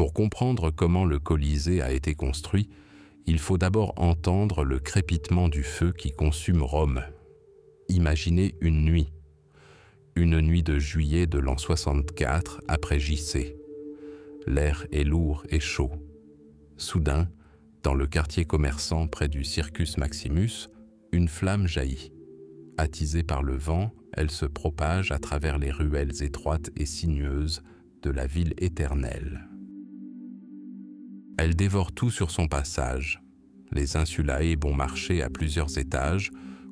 Pour comprendre comment le Colisée a été construit, il faut d'abord entendre le crépitement du feu qui consume Rome. Imaginez une nuit de juillet de l'an 64 après JC. L'air est lourd et chaud. Soudain, dans le quartier commerçant près du Circus Maximus, une flamme jaillit. Attisée par le vent, elle se propage à travers les ruelles étroites et sinueuses de la ville éternelle. Elle dévore tout sur son passage, les insulae bon marché à plusieurs étages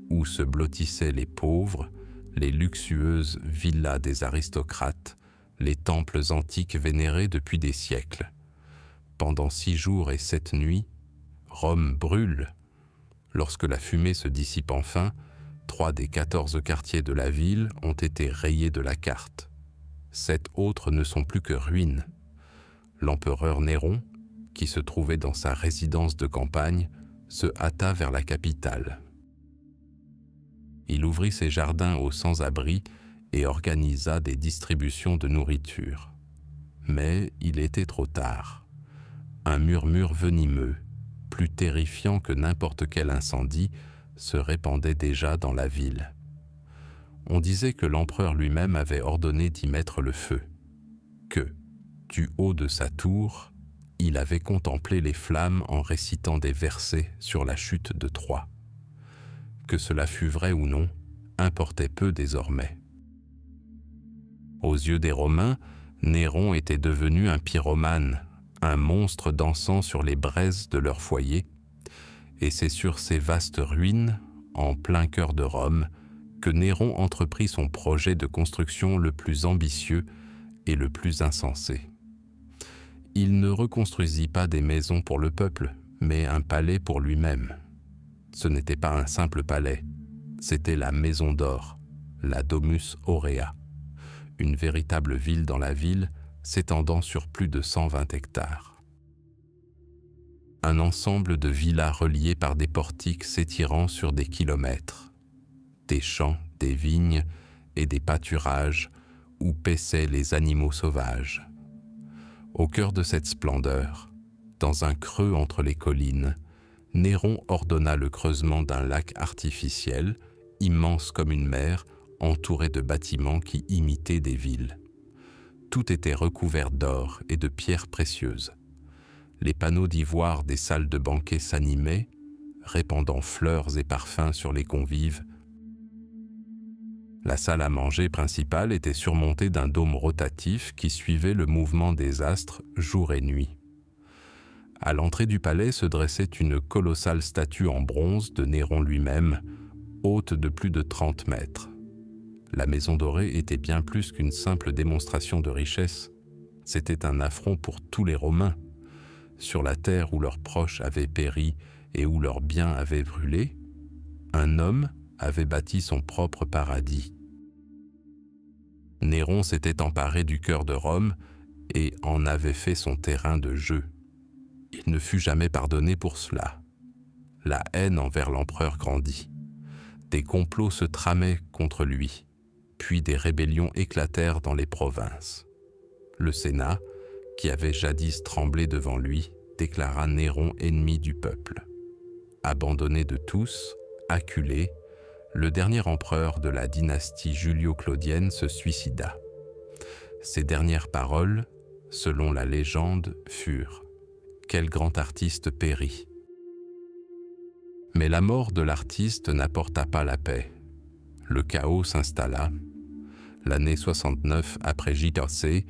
où se blottissaient les pauvres, les luxueuses villas des aristocrates, les temples antiques vénérés depuis des siècles. Pendant 6 jours et 7 nuits, Rome brûle. Lorsque la fumée se dissipe enfin, 3 des 14 quartiers de la ville ont été rayés de la carte. 7 autres ne sont plus que ruines. L'empereur Néron, qui se trouvait dans sa résidence de campagne, se hâta vers la capitale. Il ouvrit ses jardins aux sans-abri et organisa des distributions de nourriture. Mais il était trop tard. Un murmure venimeux, plus terrifiant que n'importe quel incendie, se répandait déjà dans la ville. On disait que l'empereur lui-même avait ordonné d'y mettre le feu, que, du haut de sa tour, il avait contemplé les flammes en récitant des versets sur la chute de Troie. Que cela fût vrai ou non, importait peu désormais. Aux yeux des Romains, Néron était devenu un pyromane, un monstre dansant sur les braises de leur foyer, et c'est sur ces vastes ruines, en plein cœur de Rome, que Néron entreprit son projet de construction le plus ambitieux et le plus insensé. Il ne reconstruisit pas des maisons pour le peuple, mais un palais pour lui-même. Ce n'était pas un simple palais, c'était la Maison d'Or, la Domus Aurea, une véritable ville dans la ville s'étendant sur plus de 120 hectares. Un ensemble de villas reliées par des portiques s'étirant sur des kilomètres, des champs, des vignes et des pâturages où paissaient les animaux sauvages. Au cœur de cette splendeur, dans un creux entre les collines, Néron ordonna le creusement d'un lac artificiel, immense comme une mer, entouré de bâtiments qui imitaient des villes. Tout était recouvert d'or et de pierres précieuses. Les panneaux d'ivoire des salles de banquet s'animaient, répandant fleurs et parfums sur les convives. La salle à manger principale était surmontée d'un dôme rotatif qui suivait le mouvement des astres jour et nuit. À l'entrée du palais se dressait une colossale statue en bronze de Néron lui-même, haute de plus de 30 mètres. La Maison dorée était bien plus qu'une simple démonstration de richesse. C'était un affront pour tous les Romains. Sur la terre où leurs proches avaient péri et où leurs biens avaient brûlé, un homme avait bâti son propre paradis. Néron s'était emparé du cœur de Rome et en avait fait son terrain de jeu. Il ne fut jamais pardonné pour cela. La haine envers l'empereur grandit. Des complots se tramaient contre lui, puis des rébellions éclatèrent dans les provinces. Le Sénat, qui avait jadis tremblé devant lui, déclara Néron ennemi du peuple. Abandonné de tous, acculé, le dernier empereur de la dynastie julio-claudienne se suicida. Ses dernières paroles, selon la légende, furent « Quel grand artiste périt !» Mais la mort de l'artiste n'apporta pas la paix. Le chaos s'installa. L'année 69 après JC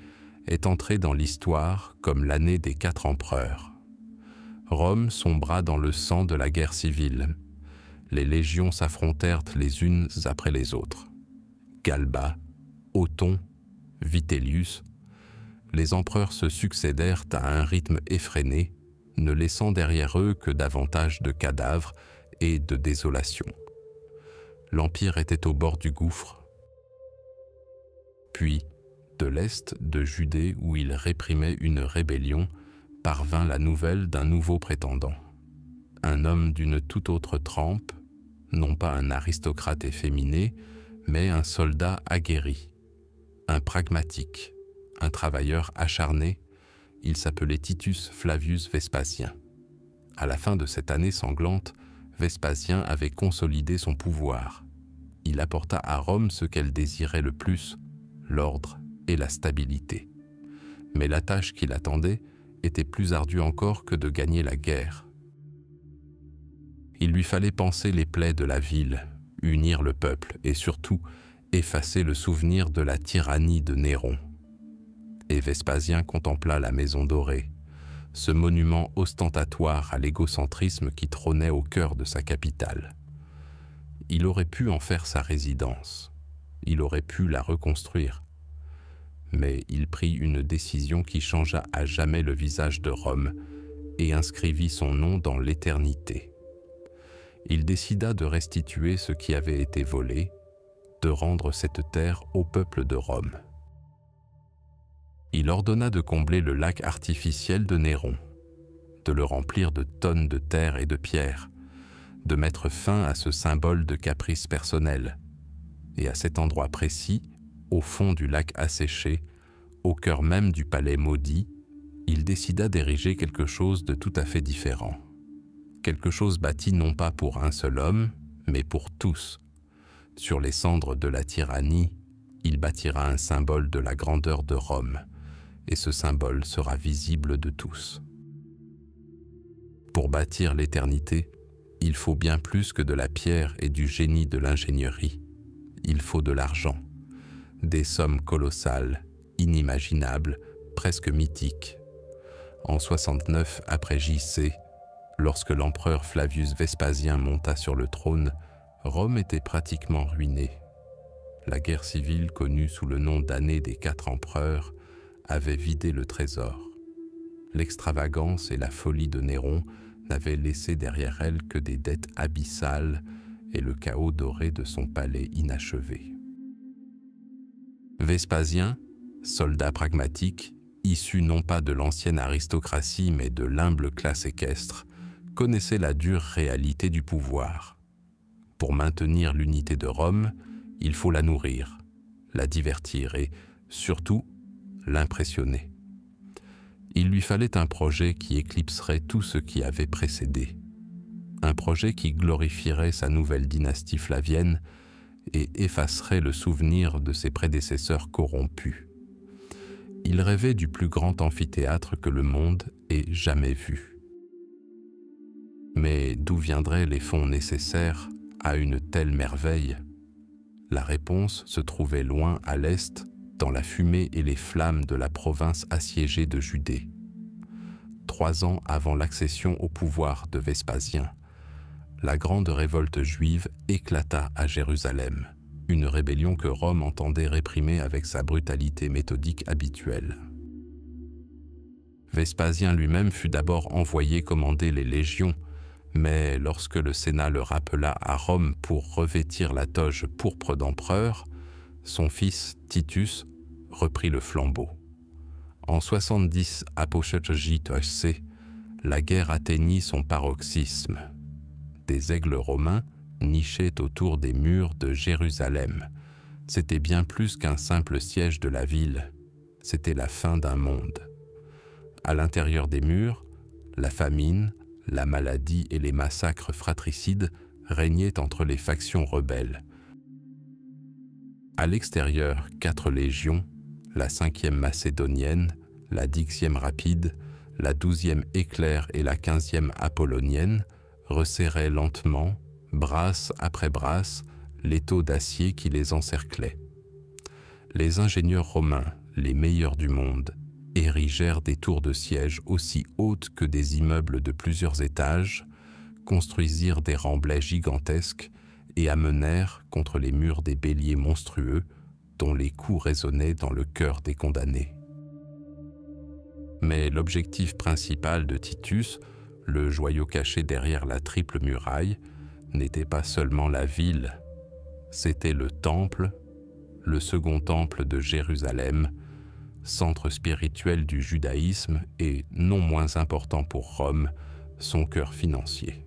est entrée dans l'histoire comme l'année des 4 empereurs. Rome sombra dans le sang de la guerre civile. Les légions s'affrontèrent les unes après les autres. Galba, Othon, Vitellius, les empereurs se succédèrent à un rythme effréné, ne laissant derrière eux que davantage de cadavres et de désolation. L'Empire était au bord du gouffre. Puis, de l'est de Judée où il réprimait une rébellion, parvint la nouvelle d'un nouveau prétendant. Un homme d'une toute autre trempe, non pas un aristocrate efféminé, mais un soldat aguerri, un pragmatique, un travailleur acharné Il s'appelait Titus Flavius Vespasien. À la fin de cette année sanglante, Vespasien avait consolidé son pouvoir. Il apporta à Rome ce qu'elle désirait le plus, l'ordre et la stabilité. Mais la tâche qui l'attendait était plus ardue encore que de gagner la guerre. Il lui fallait panser les plaies de la ville, unir le peuple et surtout effacer le souvenir de la tyrannie de Néron. Et Vespasien contempla la Maison Dorée, ce monument ostentatoire à l'égocentrisme qui trônait au cœur de sa capitale. Il aurait pu en faire sa résidence, il aurait pu la reconstruire, mais il prit une décision qui changea à jamais le visage de Rome et inscrivit son nom dans l'éternité. Il décida de restituer ce qui avait été volé, de rendre cette terre au peuple de Rome. Il ordonna de combler le lac artificiel de Néron, de le remplir de tonnes de terre et de pierres, de mettre fin à ce symbole de caprice personnel. Et à cet endroit précis, au fond du lac asséché, au cœur même du palais maudit, il décida d'ériger quelque chose de tout à fait différent. Quelque chose bâti non pas pour un seul homme, mais pour tous. Sur les cendres de la tyrannie, il bâtira un symbole de la grandeur de Rome, et ce symbole sera visible de tous. Pour bâtir l'éternité, il faut bien plus que de la pierre et du génie de l'ingénierie. Il faut de l'argent, des sommes colossales, inimaginables, presque mythiques. En 69 après J.C., lorsque l'empereur Flavius Vespasien monta sur le trône, Rome était pratiquement ruinée. La guerre civile, connue sous le nom d'année des 4 empereurs, avait vidé le trésor. L'extravagance et la folie de Néron n'avaient laissé derrière elle que des dettes abyssales et le chaos doré de son palais inachevé. Vespasien, soldat pragmatique, issu non pas de l'ancienne aristocratie mais de l'humble classe équestre, connaissait la dure réalité du pouvoir. Pour maintenir l'unité de Rome, il faut la nourrir, la divertir et, surtout, l'impressionner. Il lui fallait un projet qui éclipserait tout ce qui avait précédé. Un projet qui glorifierait sa nouvelle dynastie flavienne et effacerait le souvenir de ses prédécesseurs corrompus. Il rêvait du plus grand amphithéâtre que le monde ait jamais vu. Mais d'où viendraient les fonds nécessaires à une telle merveille? La réponse se trouvait loin à l'est, dans la fumée et les flammes de la province assiégée de Judée. 3 ans avant l'accession au pouvoir de Vespasien, la grande révolte juive éclata à Jérusalem, une rébellion que Rome entendait réprimer avec sa brutalité méthodique habituelle. Vespasien lui-même fut d'abord envoyé commander les légions, mais lorsque le Sénat le rappela à Rome pour revêtir la toge pourpre d'empereur, son fils Titus reprit le flambeau. En 70 apôtre J.C., la guerre atteignit son paroxysme. Des aigles romains nichaient autour des murs de Jérusalem. C'était bien plus qu'un simple siège de la ville, c'était la fin d'un monde. À l'intérieur des murs, la famine, la maladie et les massacres fratricides régnaient entre les factions rebelles. À l'extérieur, 4 légions, la 5e macédonienne, la 10e rapide, la 12e éclair et la 15e apollonienne, resserraient lentement, brasse après brasse, l'étau d'acier qui les encerclait. Les ingénieurs romains, les meilleurs du monde, érigèrent des tours de siège aussi hautes que des immeubles de plusieurs étages, construisirent des remblais gigantesques et amenèrent contre les murs des béliers monstrueux dont les coups résonnaient dans le cœur des condamnés. Mais l'objectif principal de Titus, le joyau caché derrière la triple muraille, n'était pas seulement la ville, c'était le temple, le second temple de Jérusalem, centre spirituel du judaïsme et, non moins important pour Rome, son cœur financier.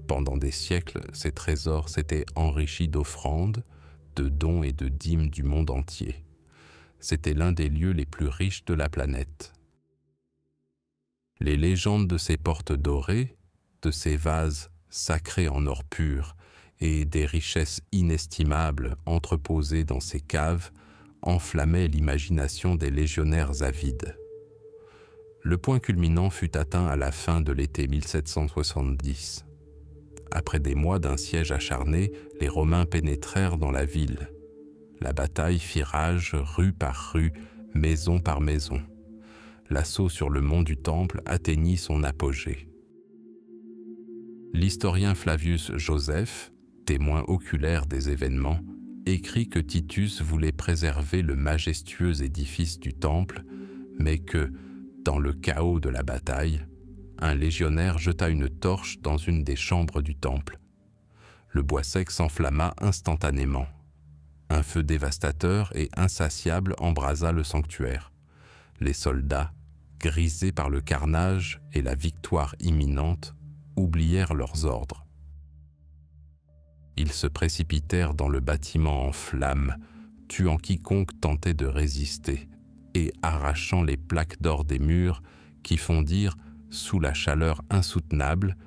Pendant des siècles, ces trésors s'étaient enrichis d'offrandes, de dons et de dîmes du monde entier. C'était l'un des lieux les plus riches de la planète. Les légendes de ces portes dorées, de ces vases sacrés en or pur et des richesses inestimables entreposées dans ces caves enflammaient l'imagination des légionnaires avides. Le point culminant fut atteint à la fin de l'été 1770. Après des mois d'un siège acharné, les Romains pénétrèrent dans la ville. La bataille fit rage rue par rue, maison par maison. L'assaut sur le mont du Temple atteignit son apogée. L'historien Flavius Joseph, témoin oculaire des événements, écrit que Titus voulait préserver le majestueux édifice du Temple, mais que, dans le chaos de la bataille, un légionnaire jeta une torche dans une des chambres du Temple. Le bois sec s'enflamma instantanément. Un feu dévastateur et insatiable embrasa le sanctuaire. Les soldats, grisés par le carnage et la victoire imminente, oublièrent leurs ordres. Ils se précipitèrent dans le bâtiment en flammes, tuant quiconque tentait de résister et arrachant les plaques d'or des murs qui fondirent sous la chaleur insoutenable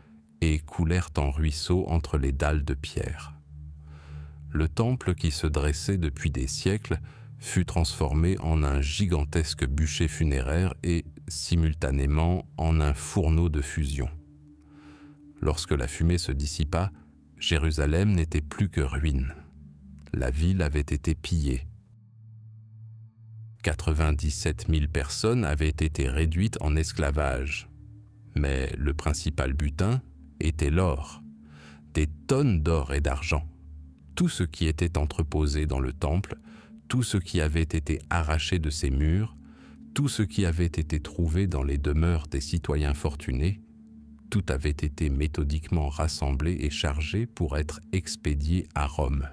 et coulèrent en ruisseaux entre les dalles de pierre. Le temple qui se dressait depuis des siècles fut transformé en un gigantesque bûcher funéraire et, simultanément, en un fourneau de fusion. Lorsque la fumée se dissipa, Jérusalem n'était plus que ruine. La ville avait été pillée. 97 000 personnes avaient été réduites en esclavage. Mais le principal butin était l'or, des tonnes d'or et d'argent. Tout ce qui était entreposé dans le temple, tout ce qui avait été arraché de ses murs, tout ce qui avait été trouvé dans les demeures des citoyens fortunés, tout avait été méthodiquement rassemblé et chargé pour être expédié à Rome.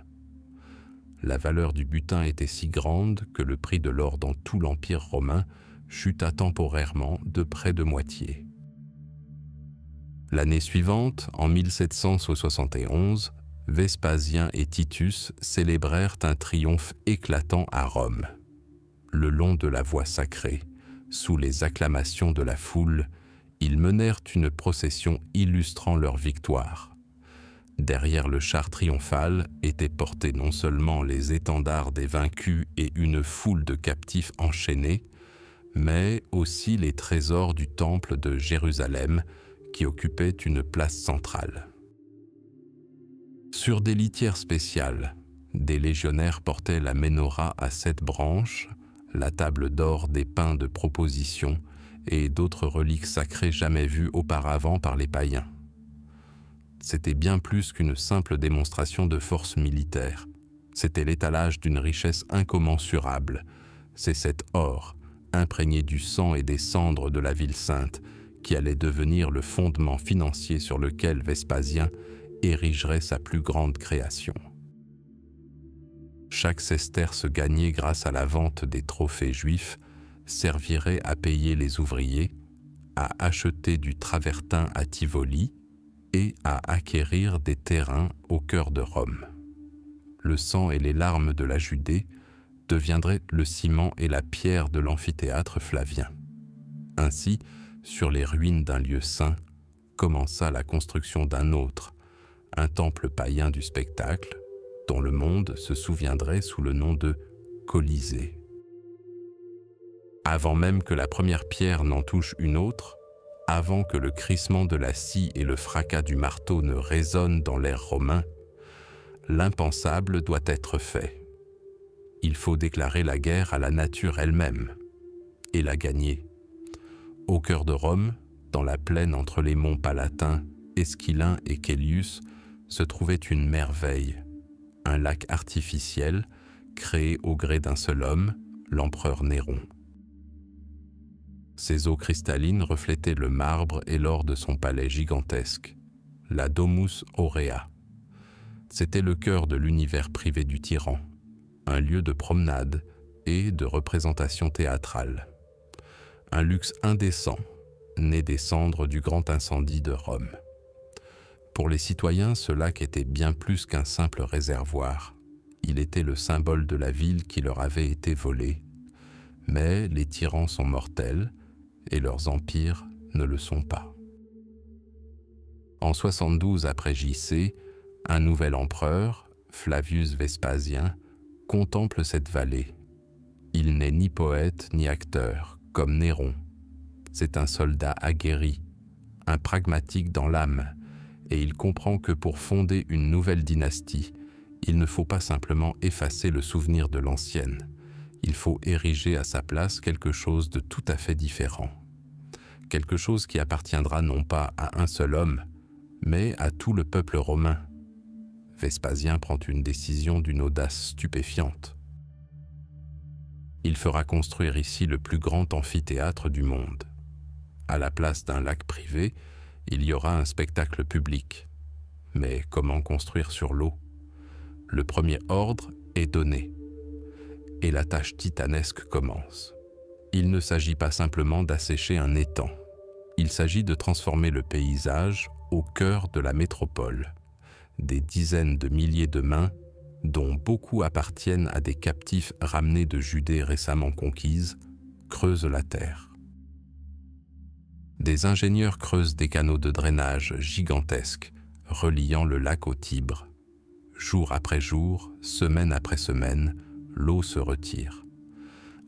La valeur du butin était si grande que le prix de l'or dans tout l'Empire romain chuta temporairement de près de moitié. L'année suivante, en 1771, Vespasien et Titus célébrèrent un triomphe éclatant à Rome. Le long de la voie sacrée, sous les acclamations de la foule, ils menèrent une procession illustrant leur victoire. Derrière le char triomphal étaient portés non seulement les étendards des vaincus et une foule de captifs enchaînés, mais aussi les trésors du temple de Jérusalem qui occupaient une place centrale. Sur des litières spéciales, des légionnaires portaient la menorah à 7 branches, la table d'or des pains de proposition et d'autres reliques sacrées jamais vues auparavant par les païens. C'était bien plus qu'une simple démonstration de force militaire. C'était l'étalage d'une richesse incommensurable. C'est cet or, imprégné du sang et des cendres de la ville sainte, qui allait devenir le fondement financier sur lequel Vespasien érigerait sa plus grande création. Chaque sesterce gagnée grâce à la vente des trophées juifs servirait à payer les ouvriers, à acheter du travertin à Tivoli et à acquérir des terrains au cœur de Rome. Le sang et les larmes de la Judée deviendraient le ciment et la pierre de l'amphithéâtre flavien. Ainsi, sur les ruines d'un lieu saint, commença la construction d'un autre, un temple païen du spectacle, dont le monde se souviendrait sous le nom de Colisée. Avant même que la première pierre n'en touche une autre, avant que le crissement de la scie et le fracas du marteau ne résonnent dans l'air romain, l'impensable doit être fait. Il faut déclarer la guerre à la nature elle-même et la gagner. Au cœur de Rome, dans la plaine entre les monts Palatins, Esquilin et Caelius, se trouvait une merveille, un lac artificiel créé au gré d'un seul homme, l'empereur Néron. Ses eaux cristallines reflétaient le marbre et l'or de son palais gigantesque, la Domus Aurea. C'était le cœur de l'univers privé du tyran, un lieu de promenade et de représentation théâtrale. Un luxe indécent, né des cendres du grand incendie de Rome. Pour les citoyens, ce lac était bien plus qu'un simple réservoir. Il était le symbole de la ville qui leur avait été volée. Mais les tyrans sont mortels et leurs empires ne le sont pas. En 72 après JC, un nouvel empereur, Flavius Vespasien, contemple cette vallée. Il n'est ni poète ni acteur, comme Néron. C'est un soldat aguerri, un pragmatique dans l'âme, et il comprend que pour fonder une nouvelle dynastie, il ne faut pas simplement effacer le souvenir de l'ancienne. Il faut ériger à sa place quelque chose de tout à fait différent. Quelque chose qui appartiendra non pas à un seul homme, mais à tout le peuple romain. Vespasien prend une décision d'une audace stupéfiante. Il fera construire ici le plus grand amphithéâtre du monde. À la place d'un lac privé, il y aura un spectacle public. Mais comment construire sur l'eau? Le premier ordre est donné. Et la tâche titanesque commence. Il ne s'agit pas simplement d'assécher un étang. Il s'agit de transformer le paysage au cœur de la métropole. Des dizaines de milliers de mains, dont beaucoup appartiennent à des captifs ramenés de Judée récemment conquise, creusent la terre. Des ingénieurs creusent des canaux de drainage gigantesques, reliant le lac au Tibre. Jour après jour, semaine après semaine, l'eau se retire.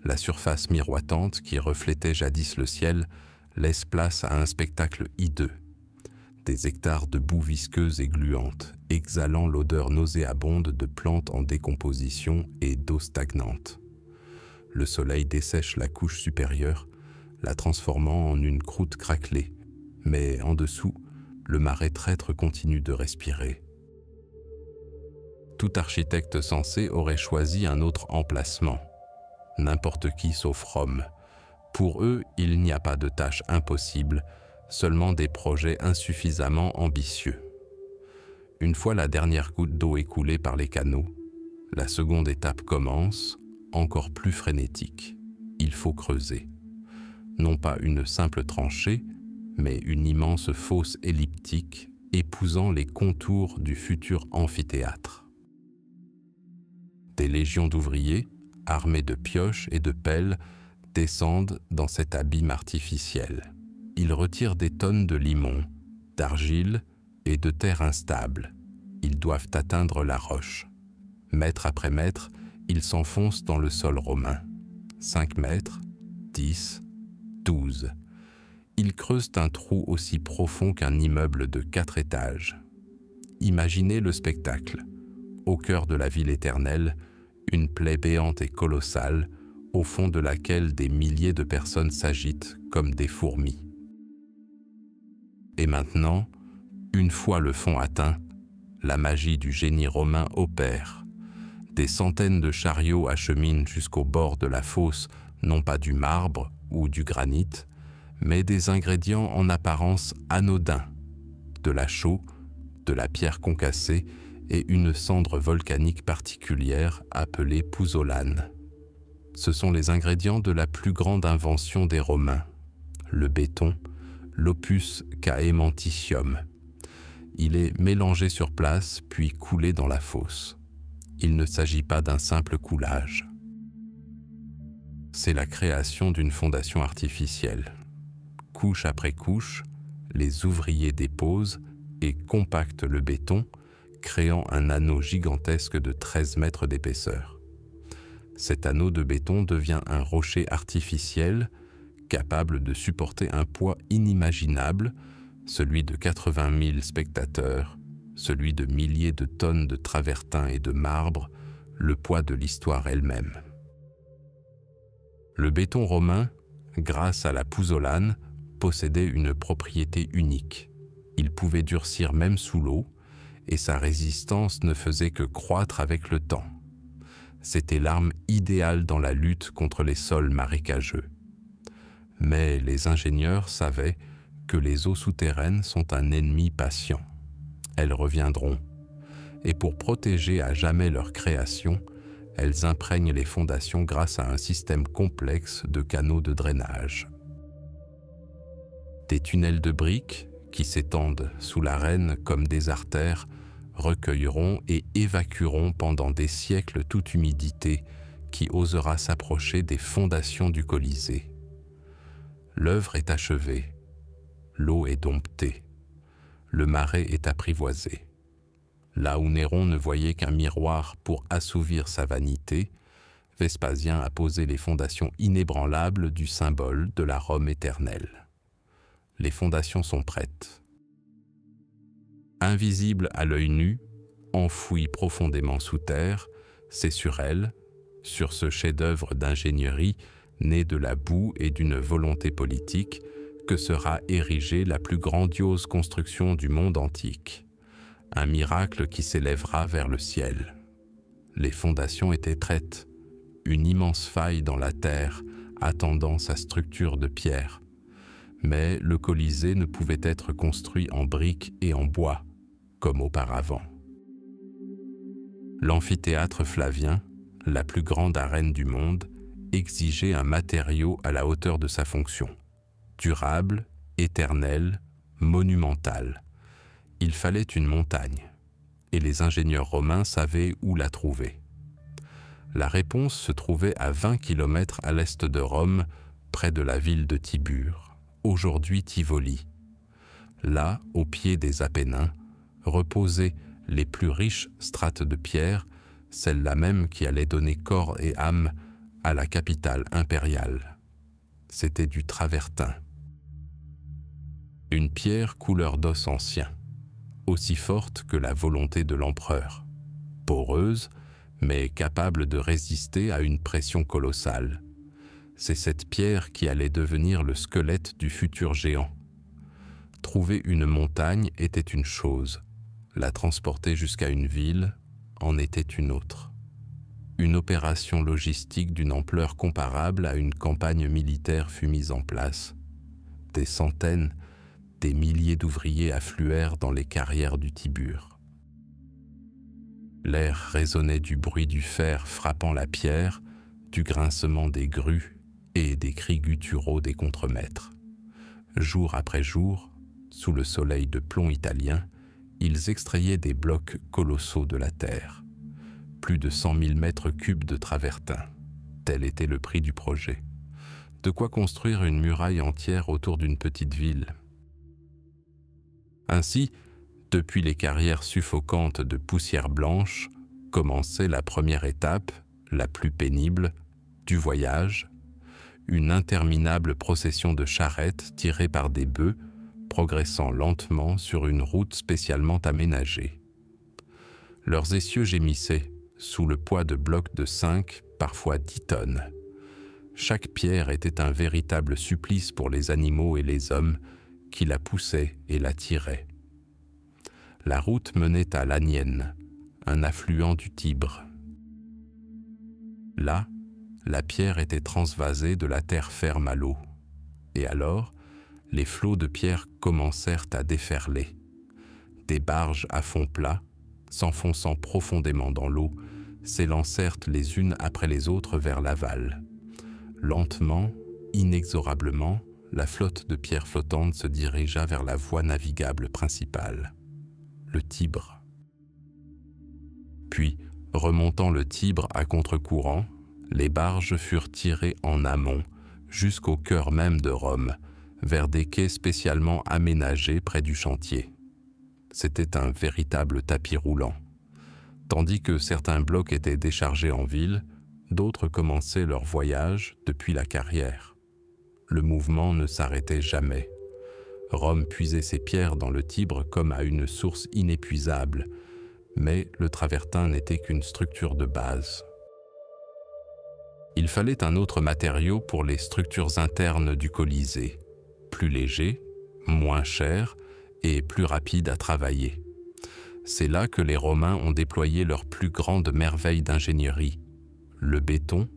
La surface miroitante qui reflétait jadis le ciel laisse place à un spectacle hideux. Des hectares de boue visqueuse et gluante, exhalant l'odeur nauséabonde de plantes en décomposition et d'eau stagnante. Le soleil dessèche la couche supérieure, la transformant en une croûte craquelée, mais en dessous, le marais traître continue de respirer. Tout architecte sensé aurait choisi un autre emplacement. N'importe qui sauf Rome. Pour eux, il n'y a pas de tâche impossible, seulement des projets insuffisamment ambitieux. Une fois la dernière goutte d'eau écoulée par les canaux, la seconde étape commence, encore plus frénétique. Il faut creuser. Non pas une simple tranchée, mais une immense fosse elliptique épousant les contours du futur amphithéâtre. Des légions d'ouvriers, armés de pioches et de pelles, descendent dans cet abîme artificiel. Ils retirent des tonnes de limon, d'argile et de terre instable. Ils doivent atteindre la roche. Mètre après mètre, ils s'enfoncent dans le sol romain. 5 mètres, 10, 12. Ils creusent un trou aussi profond qu'un immeuble de 4 étages. Imaginez le spectacle. Au cœur de la ville éternelle, une plaie béante et colossale, au fond de laquelle des milliers de personnes s'agitent comme des fourmis. Et maintenant, une fois le fond atteint, la magie du génie romain opère. Des centaines de chariots acheminent jusqu'au bord de la fosse, non pas du marbre ou du granit, mais des ingrédients en apparence anodins, de la chaux, de la pierre concassée et une cendre volcanique particulière appelée pouzzolane. Ce sont les ingrédients de la plus grande invention des Romains, le béton, l'opus caementitium. Il est mélangé sur place puis coulé dans la fosse. Il ne s'agit pas d'un simple coulage. C'est la création d'une fondation artificielle. Couche après couche, les ouvriers déposent et compactent le béton, créant un anneau gigantesque de 13 mètres d'épaisseur. Cet anneau de béton devient un rocher artificiel capable de supporter un poids inimaginable, celui de 80 000 spectateurs, celui de milliers de tonnes de travertin et de marbre, le poids de l'histoire elle-même. Le béton romain, grâce à la pouzzolane, possédait une propriété unique. Il pouvait durcir même sous l'eau, et sa résistance ne faisait que croître avec le temps. C'était l'arme idéale dans la lutte contre les sols marécageux. Mais les ingénieurs savaient que les eaux souterraines sont un ennemi patient. Elles reviendront, et pour protéger à jamais leur création, elles imprègnent les fondations grâce à un système complexe de canaux de drainage. Des tunnels de briques, qui s'étendent sous l'arène comme des artères, recueilleront et évacueront pendant des siècles toute humidité qui osera s'approcher des fondations du Colisée. L'œuvre est achevée. l'eau est domptée. Le marais est apprivoisé. Là où Néron ne voyait qu'un miroir pour assouvir sa vanité, Vespasien a posé les fondations inébranlables du symbole de la Rome éternelle. Les fondations sont prêtes. Invisible à l'œil nu, enfouie profondément sous terre, c'est sur elle, sur ce chef-d'œuvre d'ingénierie, né de la boue et d'une volonté politique, que sera érigée la plus grandiose construction du monde antique, un miracle qui s'élèvera vers le ciel. Les fondations étaient prêtes, une immense faille dans la terre attendant sa structure de pierre, mais le Colisée ne pouvait être construit en briques et en bois, comme auparavant. L'amphithéâtre Flavien, la plus grande arène du monde, exigeait un matériau à la hauteur de sa fonction. Durable, éternel, monumental. Il fallait une montagne, et les ingénieurs romains savaient où la trouver. La réponse se trouvait à 20 km à l'est de Rome, près de la ville de Tibur, aujourd'hui Tivoli. Là, au pied des Apennins, reposaient les plus riches strates de pierre, celles-là même qui allaient donner corps et âme à la capitale impériale. C'était du travertin. Une pierre couleur d'os ancien, aussi forte que la volonté de l'empereur, poreuse, mais capable de résister à une pression colossale. C'est cette pierre qui allait devenir le squelette du futur géant. Trouver une montagne était une chose, la transporter jusqu'à une ville en était une autre. Une opération logistique d'une ampleur comparable à une campagne militaire fut mise en place. Des centaines, des milliers d'ouvriers affluèrent dans les carrières du Tibur. L'air résonnait du bruit du fer frappant la pierre, du grincement des grues et des cris gutturaux des contremaîtres. Jour après jour, sous le soleil de plomb italien, ils extrayaient des blocs colossaux de la terre. Plus de 100 000 mètres cubes de travertin. Tel était le prix du projet. De quoi construire une muraille entière autour d'une petite ville. Ainsi, depuis les carrières suffocantes de poussière blanche, commençait la première étape, la plus pénible, du voyage, une interminable procession de charrettes tirées par des bœufs, progressant lentement sur une route spécialement aménagée. Leurs essieux gémissaient, sous le poids de blocs de 5, parfois 10 tonnes. Chaque pierre était un véritable supplice pour les animaux et les hommes qui la poussaient et la tiraient. La route menait à l'Anienne, un affluent du Tibre. Là, la pierre était transvasée de la terre ferme à l'eau. Et alors, les flots de pierre commencèrent à déferler. Des barges à fond plat, s'enfonçant profondément dans l'eau, s'élancèrent les unes après les autres vers l'aval. Lentement, inexorablement, la flotte de pierres flottantes se dirigea vers la voie navigable principale, le Tibre. Puis, remontant le Tibre à contre-courant, les barges furent tirées en amont, jusqu'au cœur même de Rome, vers des quais spécialement aménagés près du chantier. C'était un véritable tapis roulant. Tandis que certains blocs étaient déchargés en ville, d'autres commençaient leur voyage depuis la carrière. Le mouvement ne s'arrêtait jamais. Rome puisait ses pierres dans le Tibre comme à une source inépuisable, mais le travertin n'était qu'une structure de base. Il fallait un autre matériau pour les structures internes du Colisée, plus léger, moins cher et plus rapide à travailler. C'est là que les Romains ont déployé leur plus grande merveille d'ingénierie, le béton,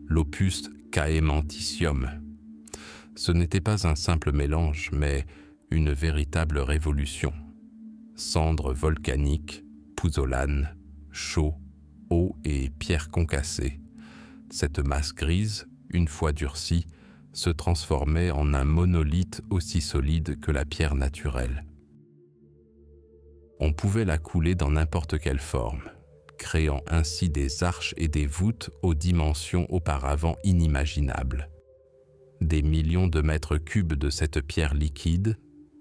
l'opus caementitium. Ce n'était pas un simple mélange, mais une véritable révolution. Cendres volcaniques, pouzzolanes, chaux, eau et pierres concassées. Cette masse grise, une fois durcie, se transformait en un monolithe aussi solide que la pierre naturelle. On pouvait la couler dans n'importe quelle forme, créant ainsi des arches et des voûtes aux dimensions auparavant inimaginables. Des millions de mètres cubes de cette pierre liquide,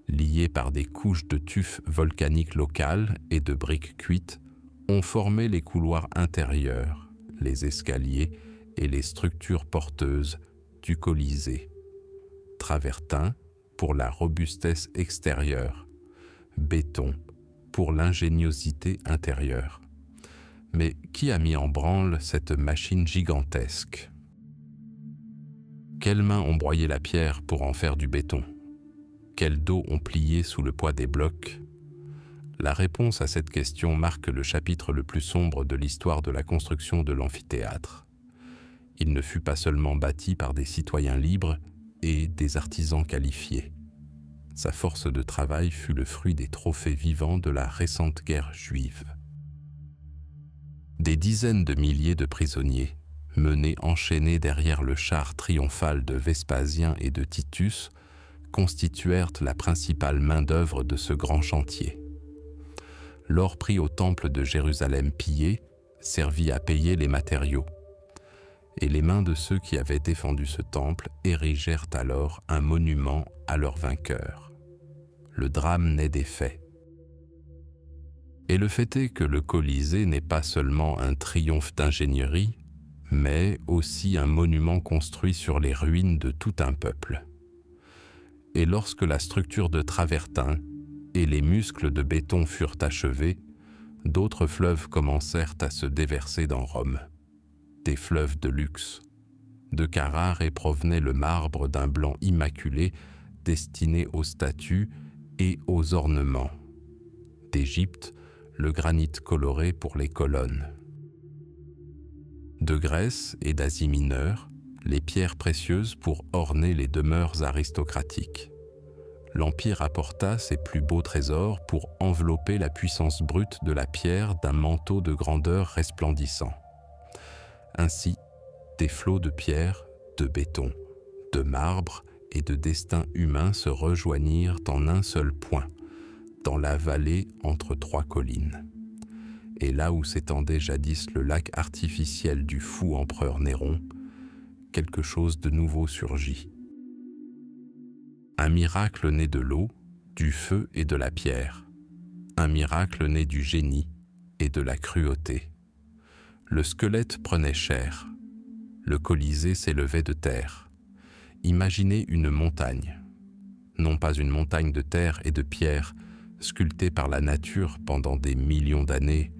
liés par des couches de tuf volcaniques locales et de briques cuites, ont formé les couloirs intérieurs, les escaliers et les structures porteuses du Colisée. Travertin pour la robustesse extérieure, béton pour l'ingéniosité intérieure. Mais qui a mis en branle cette machine gigantesque? Quelles mains ont broyé la pierre pour en faire du béton? Quels dos ont plié sous le poids des blocs? La réponse à cette question marque le chapitre le plus sombre de l'histoire de la construction de l'amphithéâtre. Il ne fut pas seulement bâti par des citoyens libres et des artisans qualifiés. Sa force de travail fut le fruit des trophées vivants de la récente guerre juive. Des dizaines de milliers de prisonniers, menés enchaînés derrière le char triomphal de Vespasien et de Titus, constituèrent la principale main-d'œuvre de ce grand chantier. L'or pris au temple de Jérusalem pillé servit à payer les matériaux, et les mains de ceux qui avaient défendu ce temple érigèrent alors un monument à leur vainqueur. Le drame naît des faits. Et le fait est que le Colisée n'est pas seulement un triomphe d'ingénierie, mais aussi un monument construit sur les ruines de tout un peuple. Et lorsque la structure de travertin et les muscles de béton furent achevés, d'autres fleuves commencèrent à se déverser dans Rome. Des fleuves de luxe. De Carrare provenait le marbre d'un blanc immaculé destiné aux statues et aux ornements. D'Égypte, le granit coloré pour les colonnes. De Grèce et d'Asie mineure, les pierres précieuses pour orner les demeures aristocratiques. L'Empire apporta ses plus beaux trésors pour envelopper la puissance brute de la pierre d'un manteau de grandeur resplendissant. Ainsi, des flots de pierre, de béton, de marbre et de destin humain se rejoignirent en un seul point, dans la vallée entre trois collines. Et là où s'étendait jadis le lac artificiel du fou empereur Néron, quelque chose de nouveau surgit. Un miracle né de l'eau, du feu et de la pierre. Un miracle né du génie et de la cruauté. Le squelette prenait chair. Le Colisée s'élevait de terre. Imaginez une montagne. Non pas une montagne de terre et de pierre, sculptée par la nature pendant des millions d'années,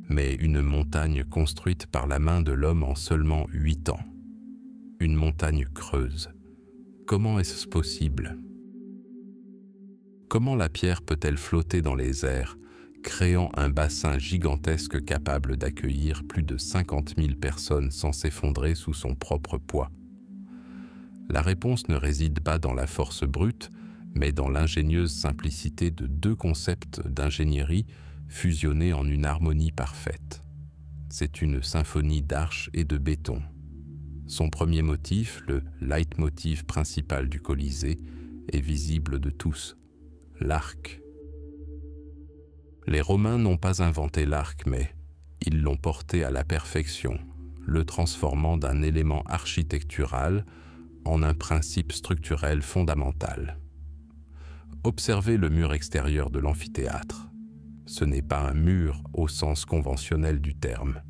mais une montagne construite par la main de l'homme en seulement 8 ans. Une montagne creuse. Comment est-ce possible? Comment la pierre peut-elle flotter dans les airs, créant un bassin gigantesque capable d'accueillir plus de 50 000 personnes sans s'effondrer sous son propre poids? La réponse ne réside pas dans la force brute, mais dans l'ingénieuse simplicité de deux concepts d'ingénierie fusionnés en une harmonie parfaite. C'est une symphonie d'arches et de béton. Son premier motif, le leitmotiv principal du Colisée, est visible de tous, l'arc. Les Romains n'ont pas inventé l'arc, mais ils l'ont porté à la perfection, le transformant d'un élément architectural en un principe structurel fondamental. Observez le mur extérieur de l'amphithéâtre. Ce n'est pas un mur au sens conventionnel du terme.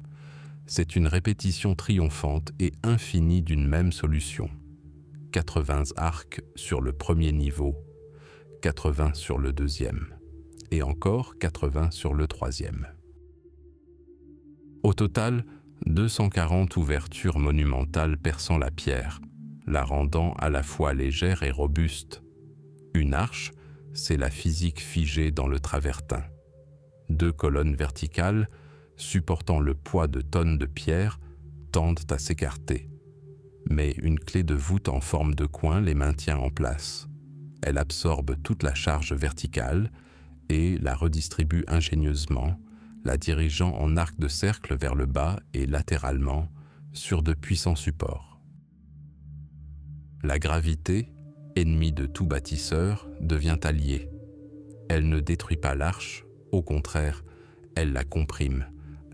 C'est une répétition triomphante et infinie d'une même solution. 80 arcs sur le premier niveau, 80 sur le deuxième, et encore 80 sur le troisième. Au total, 240 ouvertures monumentales perçant la pierre, la rendant à la fois légère et robuste. Une arche, c'est la physique figée dans le travertin. 2 colonnes verticales, supportant le poids de tonnes de pierre, tendent à s'écarter. Mais une clé de voûte en forme de coin les maintient en place. Elle absorbe toute la charge verticale et la redistribue ingénieusement, la dirigeant en arc de cercle vers le bas et latéralement sur de puissants supports. La gravité, ennemie de tout bâtisseur, devient alliée. Elle ne détruit pas l'arche, au contraire, elle la comprime,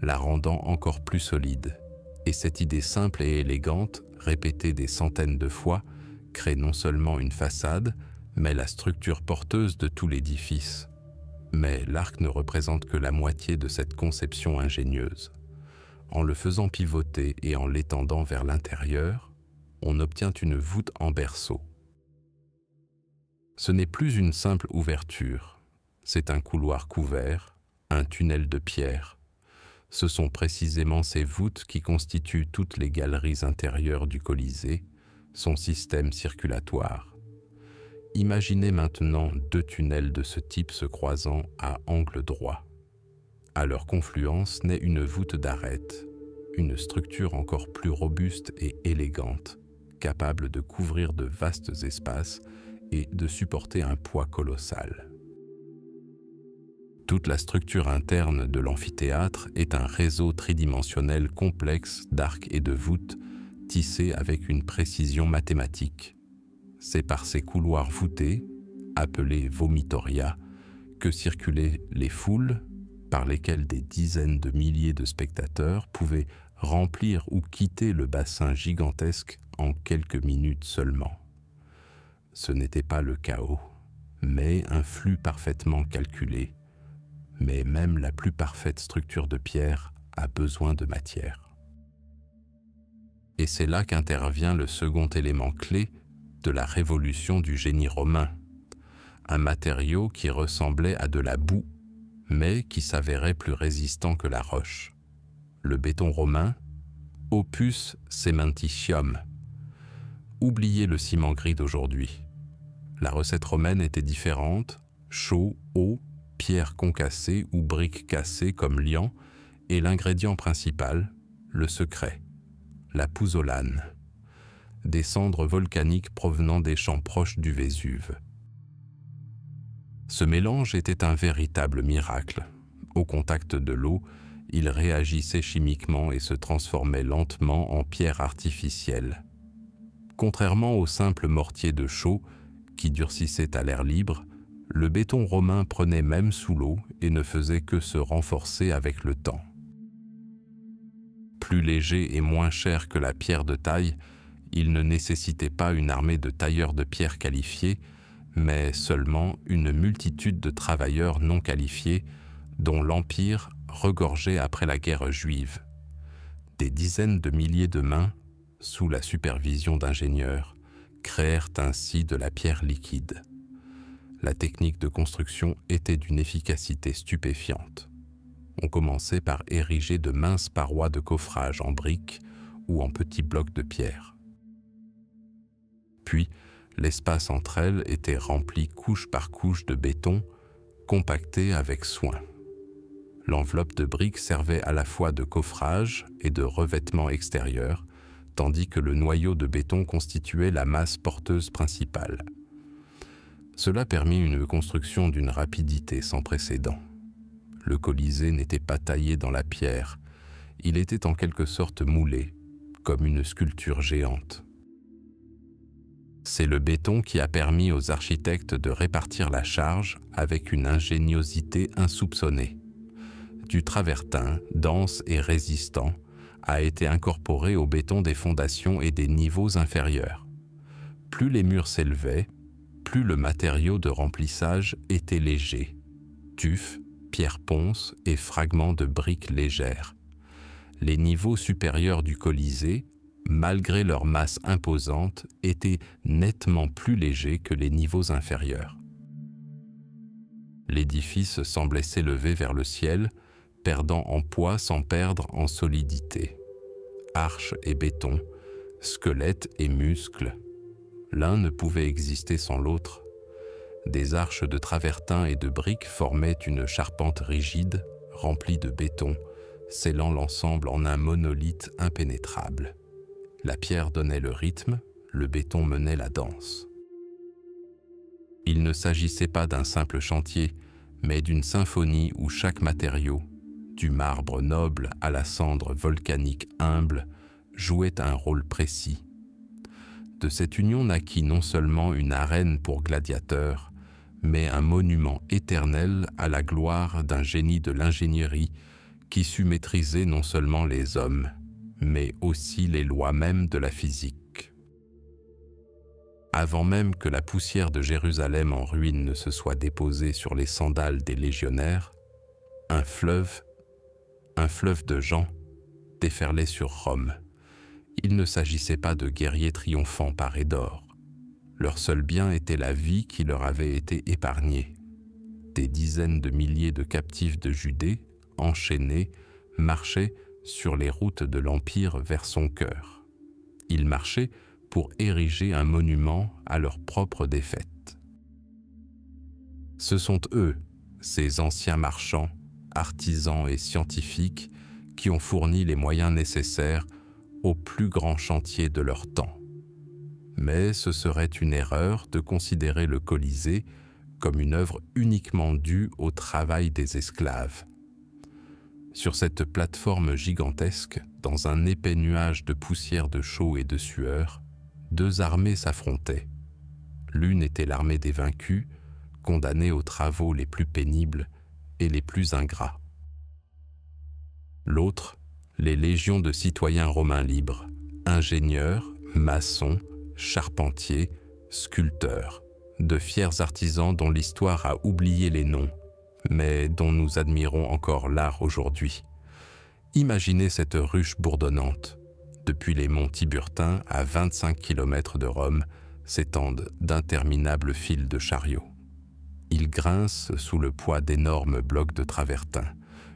la rendant encore plus solide. Et cette idée simple et élégante, répétée des centaines de fois, crée non seulement une façade, mais la structure porteuse de tout l'édifice. Mais l'arc ne représente que la moitié de cette conception ingénieuse. En le faisant pivoter et en l'étendant vers l'intérieur, on obtient une voûte en berceau. Ce n'est plus une simple ouverture, c'est un couloir couvert, un tunnel de pierre. Ce sont précisément ces voûtes qui constituent toutes les galeries intérieures du Colisée, son système circulatoire. Imaginez maintenant deux tunnels de ce type se croisant à angle droit. À leur confluence naît une voûte d'arête, une structure encore plus robuste et élégante, capable de couvrir de vastes espaces et de supporter un poids colossal. Toute la structure interne de l'amphithéâtre est un réseau tridimensionnel complexe d'arcs et de voûtes tissés avec une précision mathématique. C'est par ces couloirs voûtés, appelés vomitoria, que circulaient les foules, par lesquelles des dizaines de milliers de spectateurs pouvaient remplir ou quitter le bassin gigantesque en quelques minutes seulement. Ce n'était pas le chaos, mais un flux parfaitement calculé. Mais même la plus parfaite structure de pierre a besoin de matière. Et c'est là qu'intervient le second élément clé de la révolution du génie romain, un matériau qui ressemblait à de la boue, mais qui s'avérait plus résistant que la roche. Le béton romain, opus cementitium. Oubliez le ciment gris d'aujourd'hui. La recette romaine était différente, chaud, eau, pierre concassée ou briques cassées comme liant, et l'ingrédient principal, le secret, la pouzzolane, des cendres volcaniques provenant des champs proches du Vésuve. Ce mélange était un véritable miracle. Au contact de l'eau, il réagissait chimiquement et se transformait lentement en pierre artificielle. Contrairement au simple mortier de chaux, qui durcissait à l'air libre, le béton romain prenait même sous l'eau et ne faisait que se renforcer avec le temps. Plus léger et moins cher que la pierre de taille, il ne nécessitait pas une armée de tailleurs de pierre qualifiés, mais seulement une multitude de travailleurs non qualifiés dont l'Empire regorgeait après la guerre juive. Des dizaines de milliers de mains, sous la supervision d'ingénieurs, créèrent ainsi de la pierre liquide. La technique de construction était d'une efficacité stupéfiante. On commençait par ériger de minces parois de coffrage en briques ou en petits blocs de pierre. Puis, l'espace entre elles était rempli couche par couche de béton, compacté avec soin. L'enveloppe de briques servait à la fois de coffrage et de revêtement extérieur, tandis que le noyau de béton constituait la masse porteuse principale. Cela permit une construction d'une rapidité sans précédent. Le Colisée n'était pas taillé dans la pierre, il était en quelque sorte moulé, comme une sculpture géante. C'est le béton qui a permis aux architectes de répartir la charge avec une ingéniosité insoupçonnée. Du travertin, dense et résistant, a été incorporé au béton des fondations et des niveaux inférieurs. Plus les murs s'élevaient, plus le matériau de remplissage était léger, tuf, pierre ponce et fragments de briques légères. Les niveaux supérieurs du Colisée, malgré leur masse imposante, étaient nettement plus légers que les niveaux inférieurs. L'édifice semblait s'élever vers le ciel, perdant en poids sans perdre en solidité. Arches et béton, squelettes et muscles, l'un ne pouvait exister sans l'autre. Des arches de travertin et de briques formaient une charpente rigide, remplie de béton, scellant l'ensemble en un monolithe impénétrable. La pierre donnait le rythme, le béton menait la danse. Il ne s'agissait pas d'un simple chantier, mais d'une symphonie où chaque matériau, du marbre noble à la cendre volcanique humble, jouait un rôle précis. De cette union naquit non seulement une arène pour gladiateurs, mais un monument éternel à la gloire d'un génie de l'ingénierie qui sut maîtriser non seulement les hommes, mais aussi les lois mêmes de la physique. Avant même que la poussière de Jérusalem en ruine ne se soit déposée sur les sandales des légionnaires, un fleuve de gens, déferlait sur Rome. Il ne s'agissait pas de guerriers triomphants parés d'or. Leur seul bien était la vie qui leur avait été épargnée. Des dizaines de milliers de captifs de Judée, enchaînés, marchaient sur les routes de l'Empire vers son cœur. Ils marchaient pour ériger un monument à leur propre défaite. Ce sont eux, ces anciens marchands, artisans et scientifiques, qui ont fourni les moyens nécessaires au plus grand chantier de leur temps. Mais ce serait une erreur de considérer le Colisée comme une œuvre uniquement due au travail des esclaves. Sur cette plateforme gigantesque, dans un épais nuage de poussière de chaux et de sueur, deux armées s'affrontaient. L'une était l'armée des vaincus, condamnée aux travaux les plus pénibles et les plus ingrats. L'autre, les légions de citoyens romains libres, ingénieurs, maçons, charpentiers, sculpteurs, de fiers artisans dont l'histoire a oublié les noms, mais dont nous admirons encore l'art aujourd'hui. Imaginez cette ruche bourdonnante. Depuis les monts Tiburtins, à 25 km de Rome, s'étendent d'interminables files de chariots. Ils grincent sous le poids d'énormes blocs de travertin,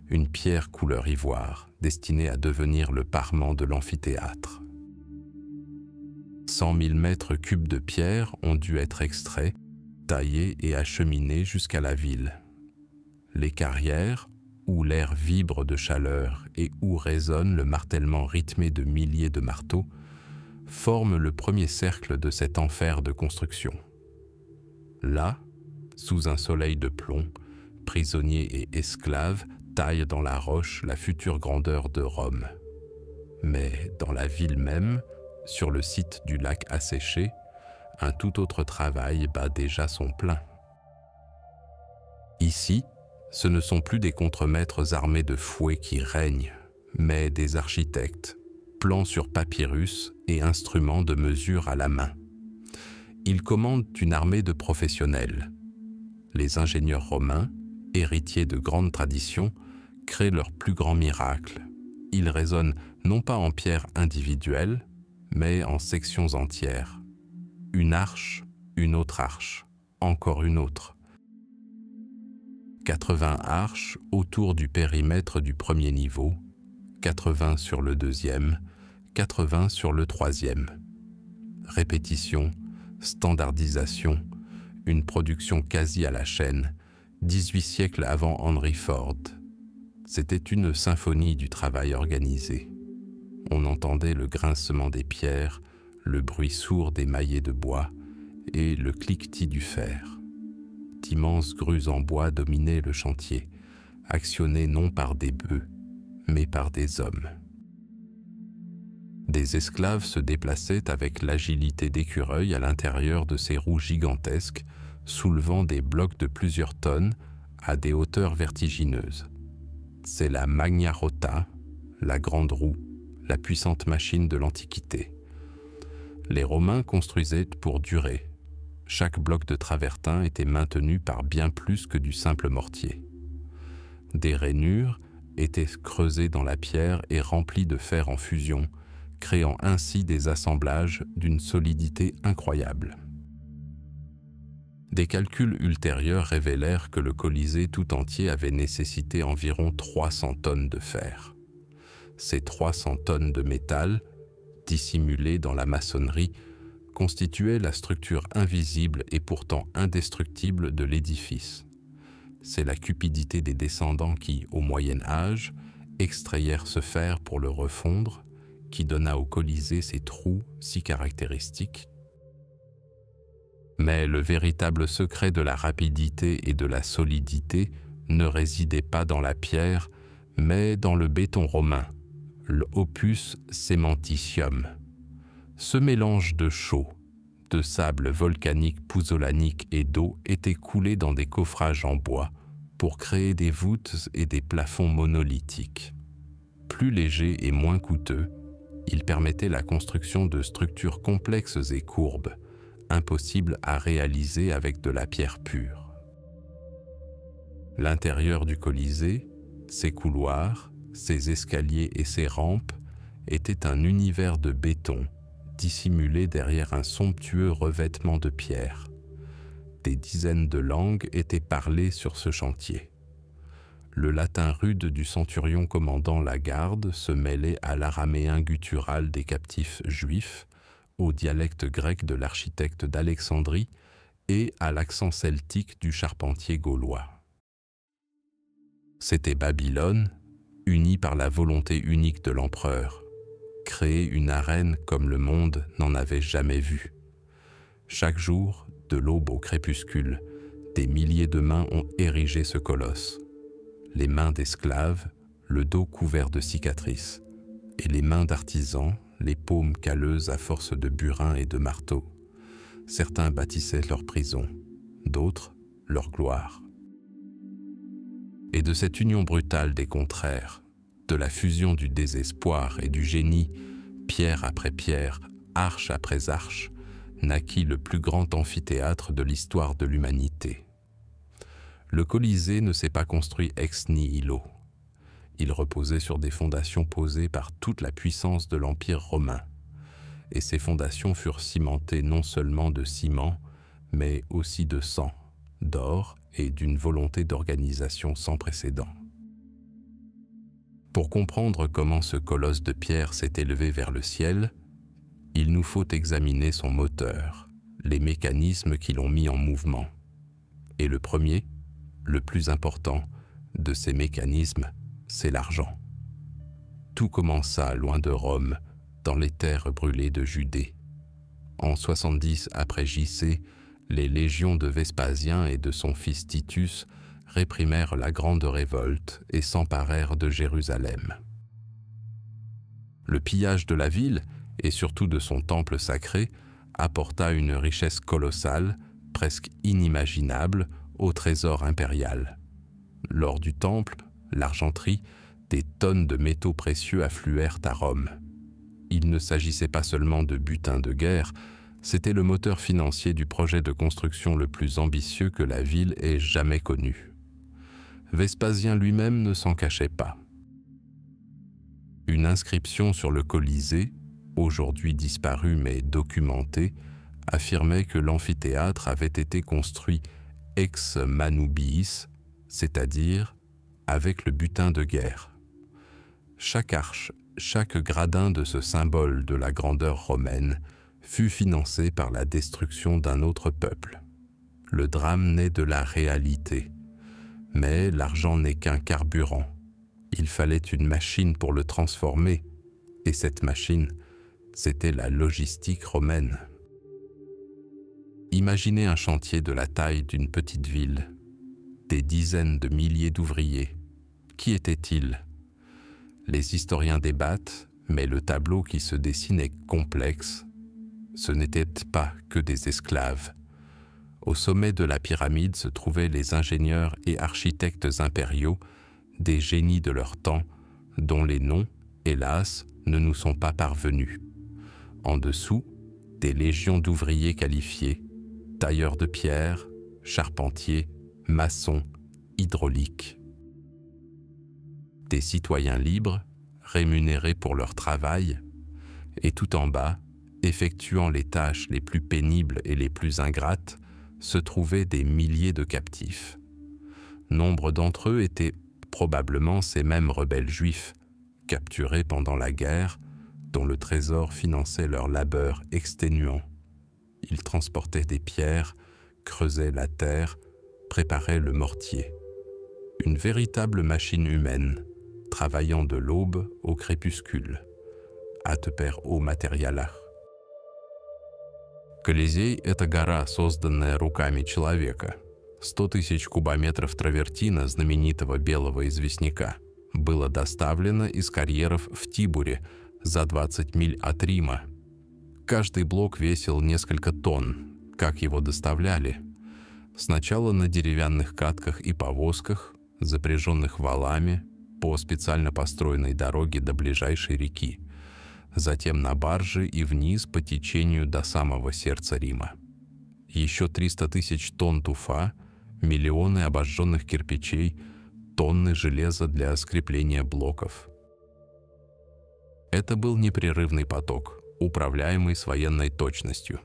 une pierre couleur ivoire, destinée à devenir le parement de l'amphithéâtre. 100 000 mètres cubes de pierre ont dû être extraits, taillés et acheminés jusqu'à la ville. Les carrières, où l'air vibre de chaleur et où résonne le martèlement rythmé de milliers de marteaux, forment le premier cercle de cet enfer de construction. Là, sous un soleil de plomb, prisonniers et esclaves taillent dans la roche la future grandeur de Rome. Mais dans la ville même, sur le site du lac asséché, un tout autre travail bat déjà son plein. Ici, ce ne sont plus des contremaîtres armés de fouets qui règnent, mais des architectes, plans sur papyrus et instruments de mesure à la main. Ils commandent une armée de professionnels. Les ingénieurs romains, héritiers de grandes traditions, créent leurs plus grands miracles. Ils résonnent non pas en pierres individuelles, mais en sections entières. Une arche, une autre arche, encore une autre. 80 arches autour du périmètre du premier niveau, 80 sur le deuxième, 80 sur le troisième. Répétition, standardisation, une production quasi à la chaîne, 18 siècles avant Henry Ford. C'était une symphonie du travail organisé. On entendait le grincement des pierres, le bruit sourd des maillets de bois et le cliquetis du fer. D'immenses grues en bois dominaient le chantier, actionnées non par des bœufs, mais par des hommes. Des esclaves se déplaçaient avec l'agilité d'écureuils à l'intérieur de ces roues gigantesques, soulevant des blocs de plusieurs tonnes à des hauteurs vertigineuses. C'est la Magna Rota, la grande roue, la puissante machine de l'Antiquité. Les Romains construisaient pour durer. Chaque bloc de travertin était maintenu par bien plus que du simple mortier. Des rainures étaient creusées dans la pierre et remplies de fer en fusion, créant ainsi des assemblages d'une solidité incroyable. Des calculs ultérieurs révélèrent que le Colisée tout entier avait nécessité environ 300 tonnes de fer. Ces 300 tonnes de métal, dissimulées dans la maçonnerie, constituaient la structure invisible et pourtant indestructible de l'édifice. C'est la cupidité des descendants qui, au Moyen Âge, extrayèrent ce fer pour le refondre, qui donna au Colisée ces trous si caractéristiques. Mais le véritable secret de la rapidité et de la solidité ne résidait pas dans la pierre, mais dans le béton romain, l'opus cementitium. Ce mélange de chaux, de sable volcanique pouzzolanique et d'eau était coulé dans des coffrages en bois pour créer des voûtes et des plafonds monolithiques. Plus léger et moins coûteux, il permettait la construction de structures complexes et courbes, impossible à réaliser avec de la pierre pure. L'intérieur du Colisée, ses couloirs, ses escaliers et ses rampes était un univers de béton, dissimulé derrière un somptueux revêtement de pierre. Des dizaines de langues étaient parlées sur ce chantier. Le latin rude du centurion commandant la garde se mêlait à l'araméen guttural des captifs juifs, au dialecte grec de l'architecte d'Alexandrie et à l'accent celtique du charpentier gaulois. C'était Babylone, unie par la volonté unique de l'empereur, créer une arène comme le monde n'en avait jamais vu. Chaque jour, de l'aube au crépuscule, des milliers de mains ont érigé ce colosse. Les mains d'esclaves, le dos couvert de cicatrices, et les mains d'artisans, les paumes calleuses à force de burin et de marteau. Certains bâtissaient leur prison, d'autres leur gloire. Et de cette union brutale des contraires, de la fusion du désespoir et du génie, pierre après pierre, arche après arche, naquit le plus grand amphithéâtre de l'histoire de l'humanité. Le Colisée ne s'est pas construit ex nihilo. Il reposait sur des fondations posées par toute la puissance de l'Empire romain. Et ces fondations furent cimentées non seulement de ciment, mais aussi de sang, d'or et d'une volonté d'organisation sans précédent. Pour comprendre comment ce colosse de pierre s'est élevé vers le ciel, il nous faut examiner son moteur, les mécanismes qui l'ont mis en mouvement. Et le premier, le plus important, de ces mécanismes, c'est l'argent. Tout commença loin de Rome, dans les terres brûlées de Judée. En 70 après J.C., les légions de Vespasien et de son fils Titus réprimèrent la grande révolte et s'emparèrent de Jérusalem. Le pillage de la ville, et surtout de son temple sacré, apporta une richesse colossale, presque inimaginable, au trésor impérial. Lors du temple, l'argenterie, des tonnes de métaux précieux affluèrent à Rome. Il ne s'agissait pas seulement de butin de guerre, c'était le moteur financier du projet de construction le plus ambitieux que la ville ait jamais connu. Vespasien lui-même ne s'en cachait pas. Une inscription sur le Colisée, aujourd'hui disparue mais documentée, affirmait que l'amphithéâtre avait été construit ex manubiis, c'est-à-dire avec le butin de guerre. Chaque arche, chaque gradin de ce symbole de la grandeur romaine fut financé par la destruction d'un autre peuple. Le drame naît de la réalité, mais l'argent n'est qu'un carburant. Il fallait une machine pour le transformer, et cette machine, c'était la logistique romaine. Imaginez un chantier de la taille d'une petite ville, des dizaines de milliers d'ouvriers. Qui étaient-ils? Les historiens débattent, mais le tableau qui se dessine est complexe. Ce n'étaient pas que des esclaves. Au sommet de la pyramide se trouvaient les ingénieurs et architectes impériaux, des génies de leur temps, dont les noms, hélas, ne nous sont pas parvenus. En dessous, des légions d'ouvriers qualifiés, tailleurs de pierre, charpentiers, maçons, hydrauliques. Des citoyens libres, rémunérés pour leur travail, et tout en bas, effectuant les tâches les plus pénibles et les plus ingrates, se trouvaient des milliers de captifs. Nombre d'entre eux étaient probablement ces mêmes rebelles juifs, capturés pendant la guerre, dont le trésor finançait leur labeur exténuant. Ils transportaient des pierres, creusaient la terre, préparaient le mortier. Une véritable machine humaine, travaillant de l'aube au crépuscule. А теперь о материалах. Колизей – это гора, созданная руками человека. 100 тысяч кубометров травертина знаменитого белого известняка было доставлено из карьеров в Тибуре за 20 миль от Рима. Каждый блок весил несколько тонн. Как его доставляли? Сначала на деревянных катках и повозках, запряженных валами, по специально построенной дороге до ближайшей реки, затем на барже и вниз по течению до самого сердца Рима. еще 300 тысяч тонн туфа, миллионы обожженных кирпичей, тонны железа для скрепления блоков. Это был непрерывный поток, управляемый с военной точностью.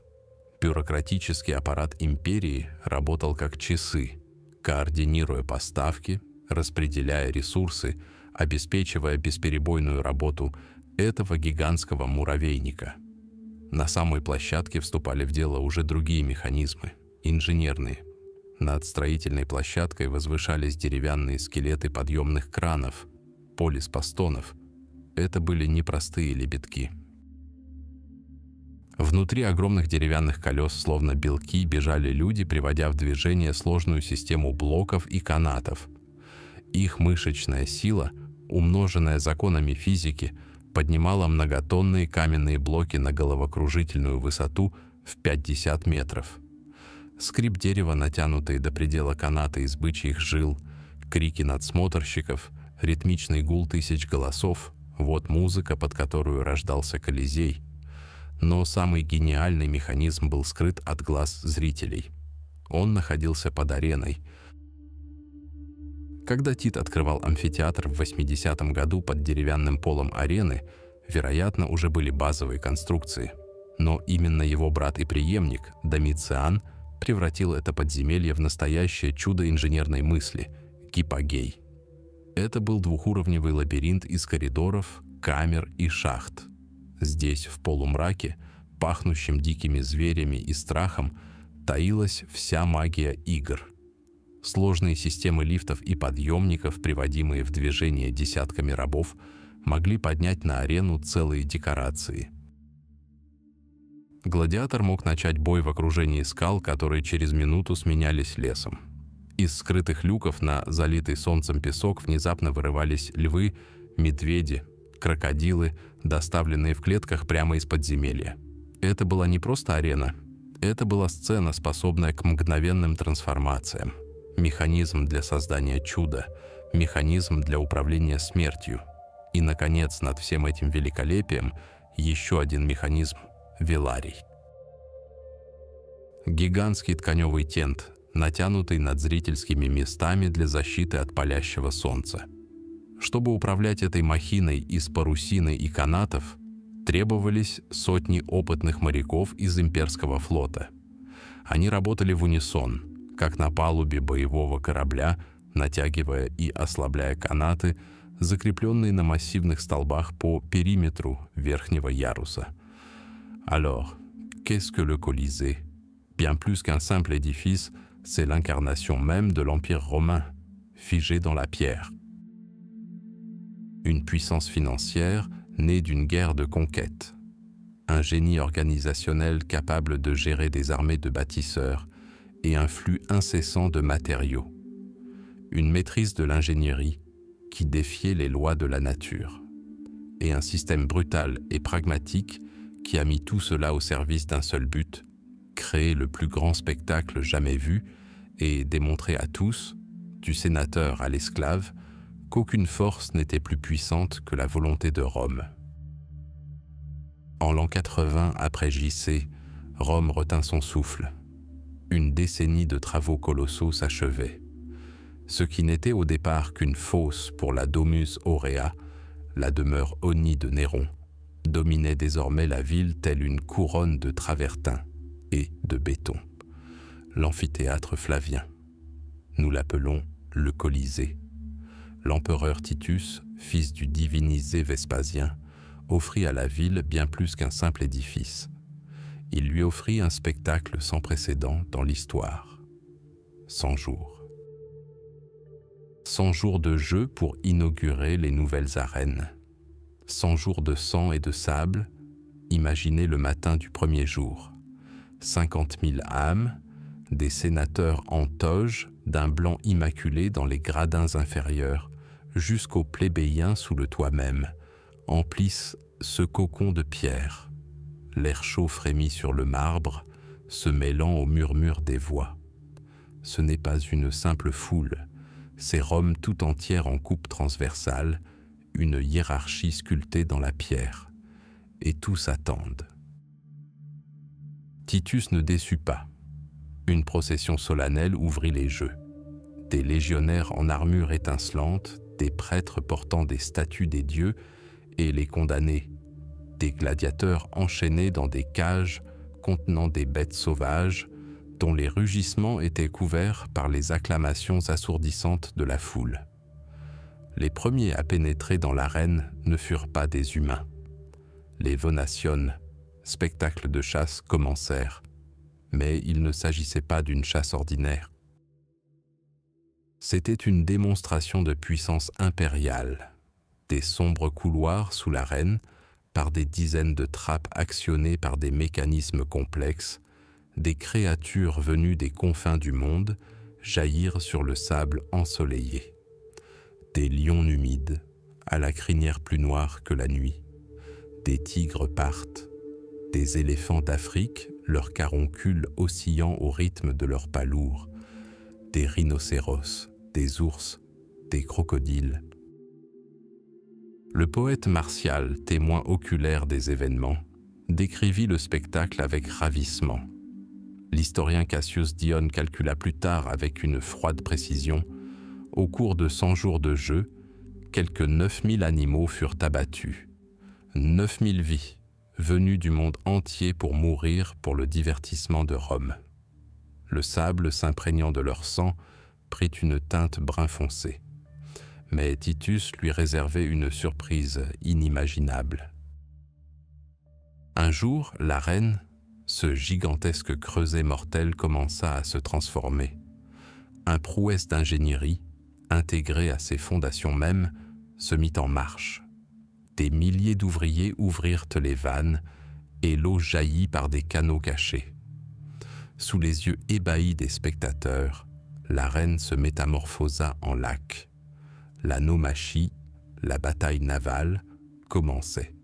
Бюрократический аппарат империи работал как часы, координируя поставки, распределяя ресурсы, обеспечивая бесперебойную работу этого гигантского муравейника. На самой площадке вступали в дело уже другие механизмы, инженерные. Над строительной площадкой возвышались деревянные скелеты подъемных кранов, полис-пастонов. Это были непростые лебедки. Внутри огромных деревянных колес, словно белки, бежали люди, приводя в движение сложную систему блоков и канатов. Их мышечная сила, умноженная законами физики, поднимала многотонные каменные блоки на головокружительную высоту в 50 метров. Скрип дерева, натянутые до предела канаты из бычьих жил, крики надсмотрщиков, ритмичный гул тысяч голосов — вот музыка, под которую рождался Колизей. Но самый гениальный механизм был скрыт от глаз зрителей. Он находился под ареной. Когда Тит открывал амфитеатр в 80-м году под деревянным полом арены, вероятно, уже были базовые конструкции. Но именно его брат и преемник, Домициан, превратил это подземелье в настоящее чудо инженерной мысли – гипогей. Это был двухуровневый лабиринт из коридоров, камер и шахт. Здесь, в полумраке, пахнущем дикими зверями и страхом, таилась вся магия игр. Сложные системы лифтов и подъемников, приводимые в движение десятками рабов, могли поднять на арену целые декорации. Гладиатор мог начать бой в окружении скал, которые через минуту сменялись лесом. Из скрытых люков на залитый солнцем песок внезапно вырывались львы, медведи, крокодилы, доставленные в клетках прямо из подземелья. Это была не просто арена, это была сцена, способная к мгновенным трансформациям. Механизм для создания чуда, механизм для управления смертью. И, наконец, над всем этим великолепием еще один механизм – Веларий. Гигантский тканевый тент, натянутый над зрительскими местами для защиты от палящего солнца. Чтобы управлять этой махиной из парусины и канатов, требовались сотни опытных моряков из имперского флота. Они работали в унисон, как на палубе боевого корабля, натягивая и ослабляя канаты, закрепленные на массивных столбах по периметру верхнего яруса. Alors, qu'est-ce que le Colisée? Bien plus qu'un simple édifice, c'est l'incarnation même de l'Empire romain, figé dans la pierre. Une puissance financière née d'une guerre de conquête. Un génie organisationnel capable de gérer des armées de bâtisseurs et un flux incessant de matériaux. Une maîtrise de l'ingénierie qui défiait les lois de la nature. Et un système brutal et pragmatique qui a mis tout cela au service d'un seul but, créer le plus grand spectacle jamais vu et démontrer à tous, du sénateur à l'esclave, qu'aucune force n'était plus puissante que la volonté de Rome. En l'an 80 après JC, Rome retint son souffle. Une décennie de travaux colossaux s'achevait. Ce qui n'était au départ qu'une fosse pour la Domus Aurea, la demeure honnie de Néron, dominait désormais la ville telle une couronne de travertins et de béton. L'amphithéâtre Flavien. Nous l'appelons le Colisée. L'empereur Titus, fils du divinisé Vespasien, offrit à la ville bien plus qu'un simple édifice. Il lui offrit un spectacle sans précédent dans l'histoire. 100 jours. 100 jours de jeu pour inaugurer les nouvelles arènes. 100 jours de sang et de sable, imaginez le matin du premier jour. 50 000 âmes, des sénateurs en toge, d'un blanc immaculé dans les gradins inférieurs, jusqu'aux plébéiens sous le toit même, emplissent ce cocon de pierre. L'air chaud frémit sur le marbre, se mêlant au murmure des voix. Ce n'est pas une simple foule, c'est Rome tout entière en coupe transversale, une hiérarchie sculptée dans la pierre. Et tous attendent. Titus ne déçut pas. Une procession solennelle ouvrit les jeux. Des légionnaires en armure étincelante, des prêtres portant des statues des dieux et les condamnés, des gladiateurs enchaînés dans des cages contenant des bêtes sauvages dont les rugissements étaient couverts par les acclamations assourdissantes de la foule. Les premiers à pénétrer dans l'arène ne furent pas des humains. Les Vonationes, spectacles de chasse, commencèrent, mais il ne s'agissait pas d'une chasse ordinaire. C'était une démonstration de puissance impériale, des sombres couloirs sous l'arène, par des dizaines de trappes actionnées par des mécanismes complexes, des créatures venues des confins du monde jaillirent sur le sable ensoleillé. Des lions numides, à la crinière plus noire que la nuit. Des tigres partent, des éléphants d'Afrique, leurs caroncules oscillant au rythme de leurs pas lourds, des rhinocéros, des ours, des crocodiles. Le poète martial, témoin oculaire des événements, décrivit le spectacle avec ravissement. L'historien Cassius Dion calcula plus tard avec une froide précision: au cours de 100 jours de jeu, quelques 9000 animaux furent abattus. 9000 vies, venues du monde entier pour mourir pour le divertissement de Rome. Le sable s'imprégnant de leur sang prit une teinte brun foncé. Mais Titus lui réservait une surprise inimaginable. Un jour, l'arène, ce gigantesque creuset mortel, commença à se transformer. Un prouesse d'ingénierie, intégré à ses fondations mêmes, se mit en marche. Des milliers d'ouvriers ouvrirent les vannes et l'eau jaillit par des canaux cachés. Sous les yeux ébahis des spectateurs, l'arène se métamorphosa en lac. La naumachie, la bataille navale, commençait.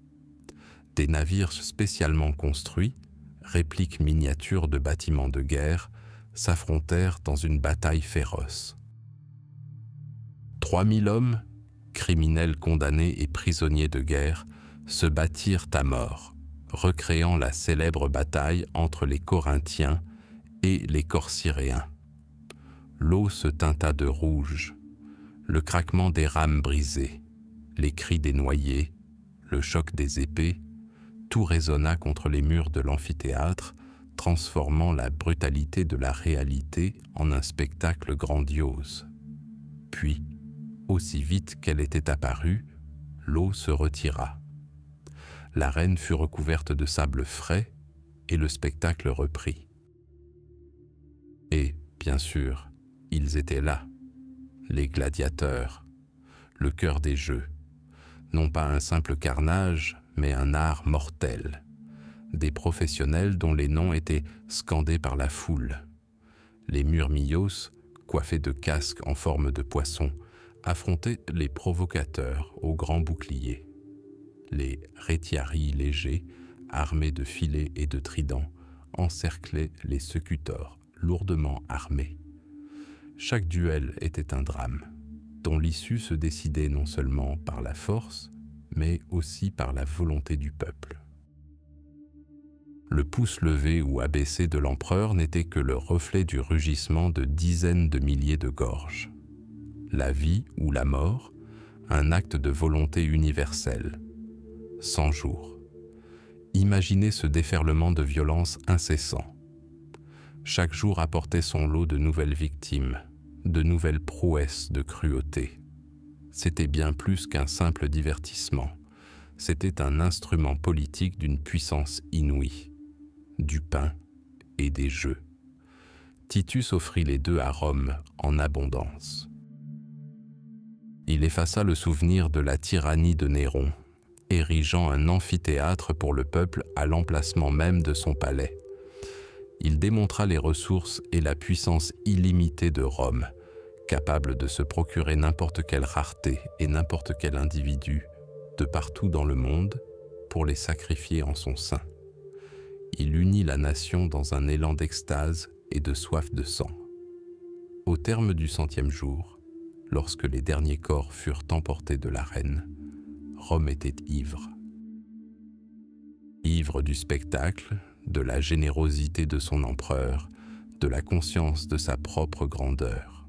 Des navires spécialement construits, répliques miniatures de bâtiments de guerre, s'affrontèrent dans une bataille féroce. 3000 hommes, criminels condamnés et prisonniers de guerre, se battirent à mort, recréant la célèbre bataille entre les Corinthiens et les Corcyréens. L'eau se teinta de rouge. Le craquement des rames brisées, les cris des noyés, le choc des épées, tout résonna contre les murs de l'amphithéâtre, transformant la brutalité de la réalité en un spectacle grandiose. Puis, aussi vite qu'elle était apparue, l'eau se retira. L'arène fut recouverte de sable frais et le spectacle reprit. Et, bien sûr, ils étaient là. Les gladiateurs, le cœur des jeux, non pas un simple carnage, mais un art mortel. Des professionnels dont les noms étaient scandés par la foule. Les myrmillos, coiffés de casques en forme de poisson, affrontaient les provocateurs aux grands boucliers. Les retiarii légers, armés de filets et de tridents, encerclaient les secutors, lourdement armés. Chaque duel était un drame, dont l'issue se décidait non seulement par la force, mais aussi par la volonté du peuple. Le pouce levé ou abaissé de l'empereur n'était que le reflet du rugissement de dizaines de milliers de gorges. La vie ou la mort, un acte de volonté universelle. 100 jours. Imaginez ce déferlement de violence incessant. Chaque jour apportait son lot de nouvelles victimes, de nouvelles prouesses de cruauté. C'était bien plus qu'un simple divertissement. C'était un instrument politique d'une puissance inouïe, du pain et des jeux. Titus offrit les deux à Rome en abondance. Il effaça le souvenir de la tyrannie de Néron, érigeant un amphithéâtre pour le peuple à l'emplacement même de son palais. Il démontra les ressources et la puissance illimitée de Rome, capable de se procurer n'importe quelle rareté et n'importe quel individu, de partout dans le monde, pour les sacrifier en son sein. Il unit la nation dans un élan d'extase et de soif de sang. Au terme du 100e jour, lorsque les derniers corps furent emportés de l'arène, Rome était ivre. Ivre du spectacle, de la générosité de son empereur, de la conscience de sa propre grandeur.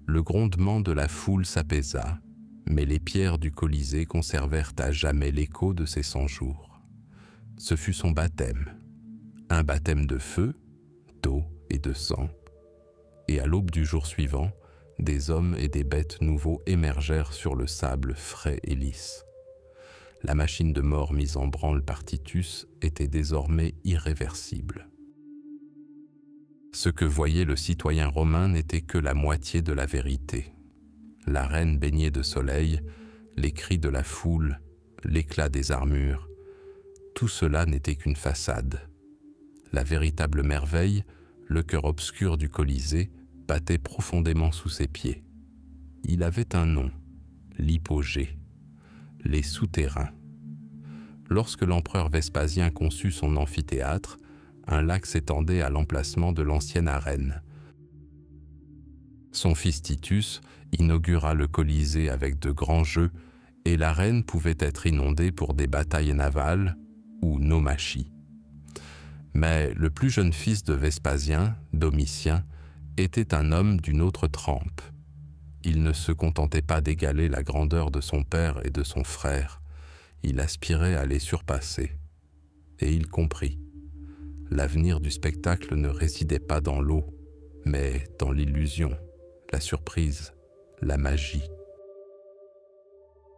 Le grondement de la foule s'apaisa, mais les pierres du Colisée conservèrent à jamais l'écho de ses 100 jours. Ce fut son baptême, un baptême de feu, d'eau et de sang, et à l'aube du jour suivant, des hommes et des bêtes nouveaux émergèrent sur le sable frais et lisse. La machine de mort mise en branle par Titus était désormais irréversible. Ce que voyait le citoyen romain n'était que la moitié de la vérité. L'arène baignée de soleil, les cris de la foule, l'éclat des armures, tout cela n'était qu'une façade. La véritable merveille, le cœur obscur du Colisée, battait profondément sous ses pieds. Il avait un nom, l'hypogée, les souterrains. Lorsque l'empereur Vespasien conçut son amphithéâtre, un lac s'étendait à l'emplacement de l'ancienne arène. Son fils Titus inaugura le Colisée avec de grands jeux et l'arène pouvait être inondée pour des batailles navales ou nomachie. Mais le plus jeune fils de Vespasien, Domitien, était un homme d'une autre trempe. Il ne se contentait pas d'égaler la grandeur de son père et de son frère, il aspirait à les surpasser. Et il comprit. L'avenir du spectacle ne résidait pas dans l'eau, mais dans l'illusion, la surprise, la magie.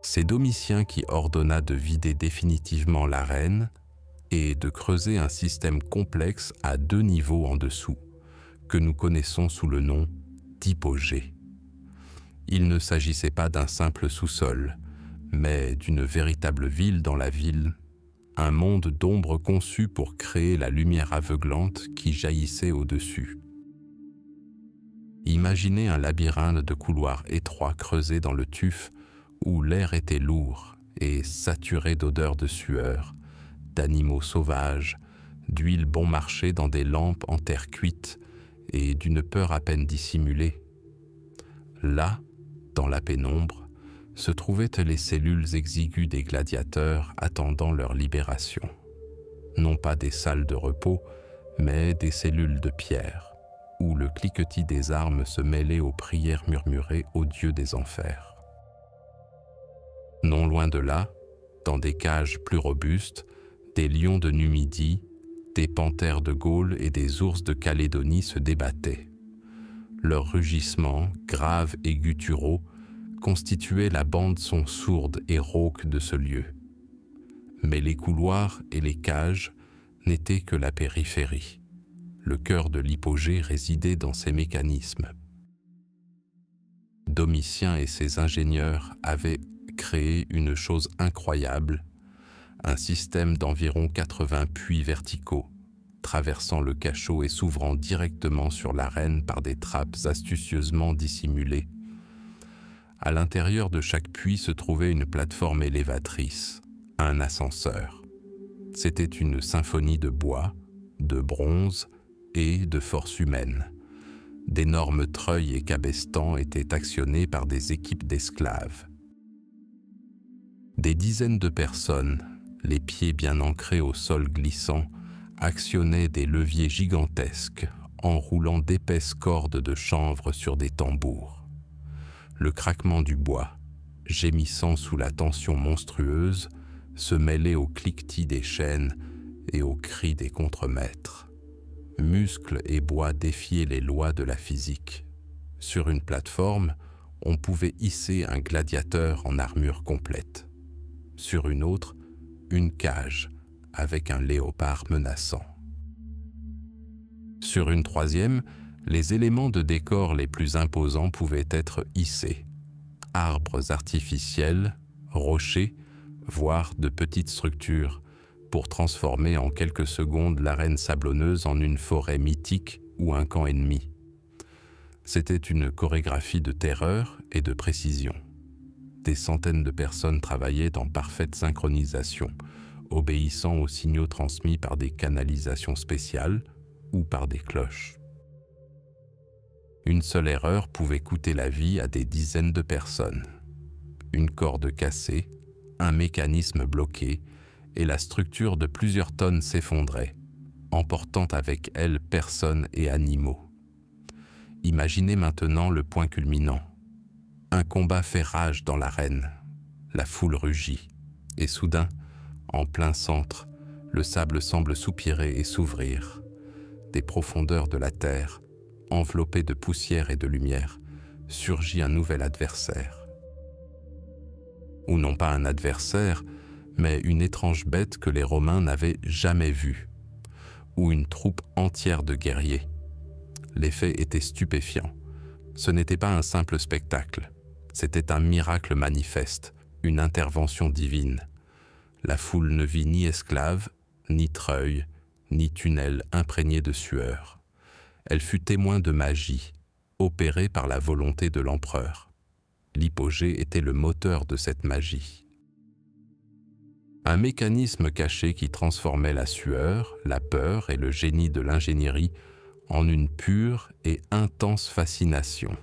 C'est Domitien qui ordonna de vider définitivement l'arène et de creuser un système complexe à 2 niveaux en dessous, que nous connaissons sous le nom d'hypogée. Il ne s'agissait pas d'un simple sous-sol, mais d'une véritable ville dans la ville, un monde d'ombre conçu pour créer la lumière aveuglante qui jaillissait au-dessus. Imaginez un labyrinthe de couloirs étroits creusés dans le tuf où l'air était lourd et saturé d'odeurs de sueur, d'animaux sauvages, d'huile bon marché dans des lampes en terre cuite et d'une peur à peine dissimulée. Là, dans la pénombre, se trouvaient les cellules exiguës des gladiateurs attendant leur libération. Non pas des salles de repos, mais des cellules de pierre, où le cliquetis des armes se mêlait aux prières murmurées aux dieux des enfers. Non loin de là, dans des cages plus robustes, des lions de Numidie, des panthères de Gaule et des ours de Calédonie se débattaient. Leurs rugissements, graves et gutturaux, constituaient la bande-son sourde et rauque de ce lieu. Mais les couloirs et les cages n'étaient que la périphérie. Le cœur de l'hypogée résidait dans ces mécanismes. Domitien et ses ingénieurs avaient créé une chose incroyable, un système d'environ 80 puits verticaux, traversant le cachot et s'ouvrant directement sur l'arène par des trappes astucieusement dissimulées. À l'intérieur de chaque puits se trouvait une plateforme élévatrice, un ascenseur. C'était une symphonie de bois, de bronze et de force humaine. D'énormes treuils et cabestans étaient actionnés par des équipes d'esclaves. Des dizaines de personnes, les pieds bien ancrés au sol glissant, actionnaient des leviers gigantesques, enroulant d'épaisses cordes de chanvre sur des tambours. Le craquement du bois, gémissant sous la tension monstrueuse, se mêlait au cliquetis des chaînes et aux cris des contremaîtres. Muscles et bois défiaient les lois de la physique. Sur une plateforme, on pouvait hisser un gladiateur en armure complète. Sur une autre, une cage avec un léopard menaçant. Sur une troisième, les éléments de décor les plus imposants pouvaient être hissés. Arbres artificiels, rochers, voire de petites structures, pour transformer en quelques secondes l'arène sablonneuse en une forêt mythique ou un camp ennemi. C'était une chorégraphie de terreur et de précision. Des centaines de personnes travaillaient en parfaite synchronisation, obéissant aux signaux transmis par des canalisations spéciales ou par des cloches. Une seule erreur pouvait coûter la vie à des dizaines de personnes. Une corde cassée, un mécanisme bloqué, et la structure de plusieurs tonnes s'effondrait. emportant avec elle personnes et animaux. Imaginez maintenant le point culminant. Un combat fait rage dans l'arène. La foule rugit. Et soudain, en plein centre, le sable semble soupirer et s'ouvrir. Des profondeurs de la terre, enveloppées de poussière et de lumière, surgit un nouvel adversaire. Ou non pas un adversaire, mais une étrange bête que les Romains n'avaient jamais vue. Ou une troupe entière de guerriers. L'effet était stupéfiant. Ce n'était pas un simple spectacle. C'était un miracle manifeste, une intervention divine. La foule ne vit ni esclaves, ni treuils, ni tunnels imprégnés de sueur. Elle fut témoin de magie, opérée par la volonté de l'empereur. L'hypogée était le moteur de cette magie. Un mécanisme caché qui transformait la sueur, la peur et le génie de l'ingénierie en une pure et intense fascination.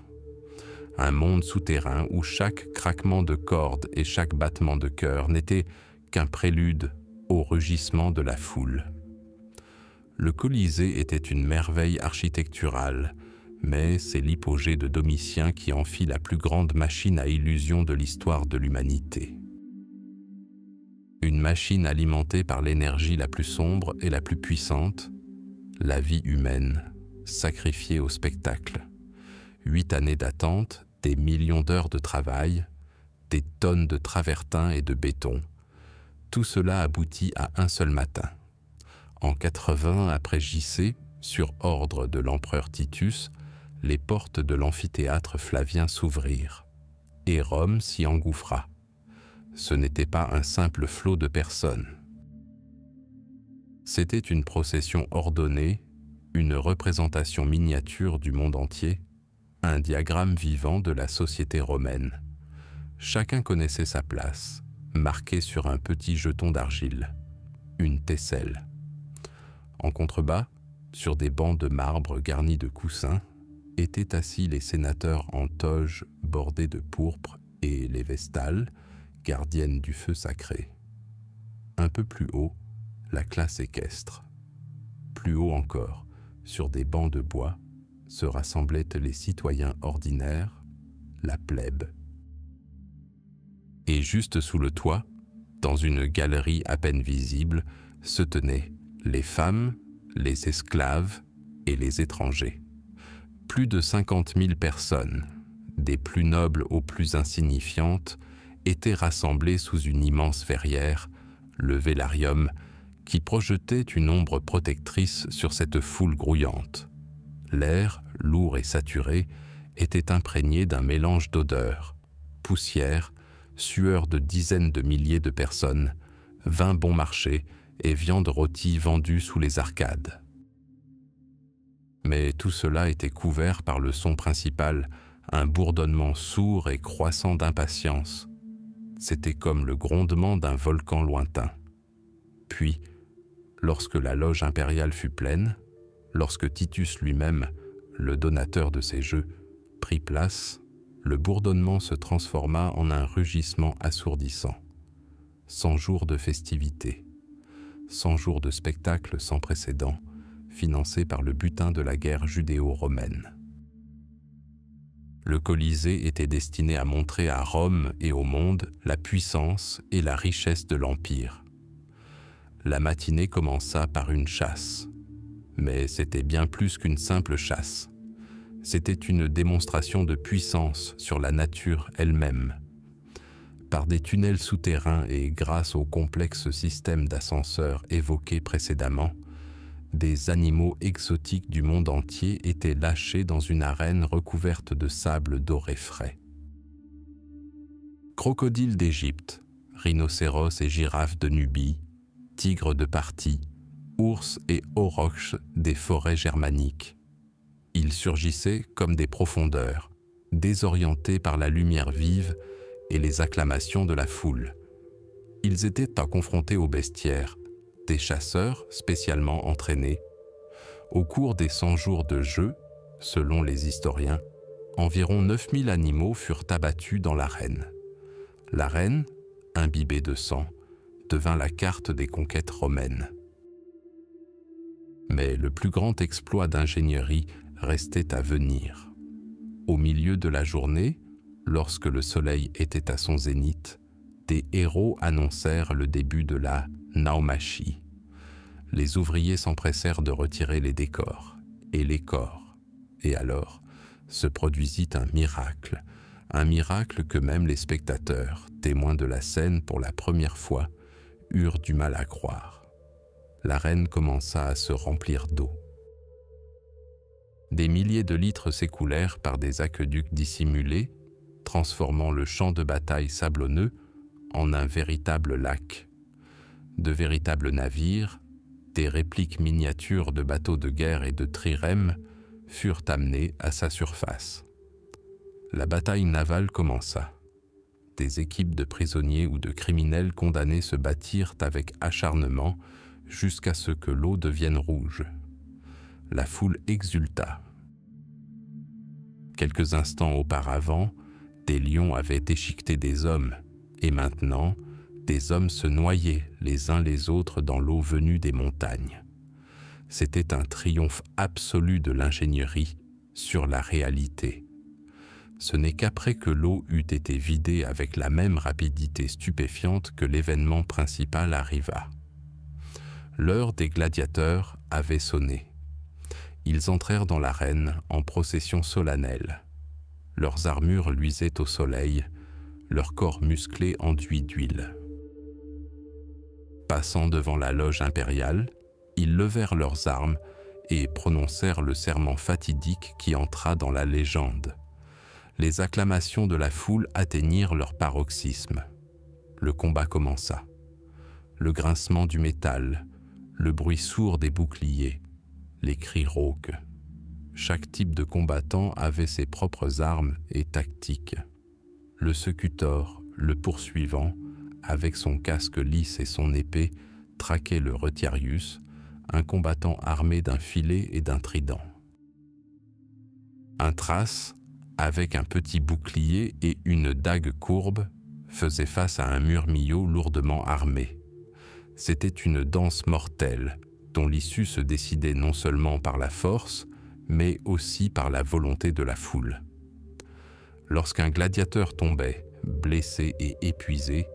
Un monde souterrain où chaque craquement de cordes et chaque battement de cœur n'était qu'un prélude au rugissement de la foule. Le Colisée était une merveille architecturale, mais c'est l'hypogée de Domitien qui en fit la plus grande machine à illusion de l'histoire de l'humanité. Une machine alimentée par l'énergie la plus sombre et la plus puissante, la vie humaine, sacrifiée au spectacle. 8 années d'attente, des millions d'heures de travail, des tonnes de travertin et de béton. Tout cela aboutit à un seul matin. En 80 après JC, sur ordre de l'empereur Titus, les portes de l'amphithéâtre Flavien s'ouvrirent, et Rome s'y engouffra. Ce n'était pas un simple flot de personnes. C'était une procession ordonnée, une représentation miniature du monde entier, un diagramme vivant de la société romaine. Chacun connaissait sa place, marquée sur un petit jeton d'argile, une tesselle. En contrebas, sur des bancs de marbre garnis de coussins, étaient assis les sénateurs en toge bordés de pourpre et les vestales, gardiennes du feu sacré. Un peu plus haut, la classe équestre. Plus haut encore, sur des bancs de bois, se rassemblaient les citoyens ordinaires, la plèbe. Et juste sous le toit, dans une galerie à peine visible, se tenaient les femmes, les esclaves et les étrangers. Plus de 50 000 personnes, des plus nobles aux plus insignifiantes, étaient rassemblées sous une immense verrière, le vélarium, qui projetait une ombre protectrice sur cette foule grouillante. L'air, lourd et saturé, était imprégné d'un mélange d'odeurs, poussière, sueur de dizaines de milliers de personnes, vin bon marché et viande rôtie vendue sous les arcades. Mais tout cela était couvert par le son principal, un bourdonnement sourd et croissant d'impatience. C'était comme le grondement d'un volcan lointain. Puis, lorsque la loge impériale fut pleine, lorsque Titus lui-même, le donateur de ces jeux, prit place, le bourdonnement se transforma en un rugissement assourdissant. 100 jours de festivités, 100 jours de spectacles sans précédent, financés par le butin de la guerre judéo-romaine. Le Colisée était destiné à montrer à Rome et au monde la puissance et la richesse de l'Empire. La matinée commença par une chasse. Mais c'était bien plus qu'une simple chasse. C'était une démonstration de puissance sur la nature elle-même. Par des tunnels souterrains et grâce au complexe système d'ascenseurs évoqué précédemment, des animaux exotiques du monde entier étaient lâchés dans une arène recouverte de sable doré frais. Crocodiles d'Égypte, rhinocéros et girafes de Nubie, tigres de Parthie, ours et aurochs des forêts germaniques. Ils surgissaient comme des profondeurs, désorientés par la lumière vive et les acclamations de la foule. Ils étaient à confronter aux bestiaires, des chasseurs spécialement entraînés. Au cours des 100 jours de jeu, selon les historiens, environ 9000 animaux furent abattus dans l'arène. L'arène, imbibée de sang, devint la carte des conquêtes romaines. Mais le plus grand exploit d'ingénierie restait à venir. Au milieu de la journée, lorsque le soleil était à son zénith, des héros annoncèrent le début de la naumachie. Les ouvriers s'empressèrent de retirer les décors et les corps. Et alors se produisit un miracle que même les spectateurs, témoins de la scène pour la première fois, eurent du mal à croire. L'arène commença à se remplir d'eau. Des milliers de litres s'écoulèrent par des aqueducs dissimulés, transformant le champ de bataille sablonneux en un véritable lac. De véritables navires, des répliques miniatures de bateaux de guerre et de trirèmes furent amenés à sa surface. La bataille navale commença. Des équipes de prisonniers ou de criminels condamnés se battirent avec acharnement jusqu'à ce que l'eau devienne rouge. La foule exulta. Quelques instants auparavant, des lions avaient déchiqueté des hommes, et maintenant, des hommes se noyaient les uns les autres dans l'eau venue des montagnes. C'était un triomphe absolu de l'ingénierie sur la réalité. Ce n'est qu'après que l'eau eut été vidée avec la même rapidité stupéfiante que l'événement principal arriva. L'heure des gladiateurs avait sonné. Ils entrèrent dans l'arène en procession solennelle. Leurs armures luisaient au soleil, leurs corps musclés enduits d'huile. Passant devant la loge impériale, ils levèrent leurs armes et prononcèrent le serment fatidique qui entra dans la légende. Les acclamations de la foule atteignirent leur paroxysme. Le combat commença. Le grincement du métal, le bruit sourd des boucliers, les cris rauques. Chaque type de combattant avait ses propres armes et tactiques. Le secutor, le poursuivant, avec son casque lisse et son épée, traquait le retiarius, un combattant armé d'un filet et d'un trident. Un thrace, avec un petit bouclier et une dague courbe, faisait face à un murmillot lourdement armé. C'était une danse mortelle, dont l'issue se décidait non seulement par la force, mais aussi par la volonté de la foule. Lorsqu'un gladiateur tombait, blessé et épuisé,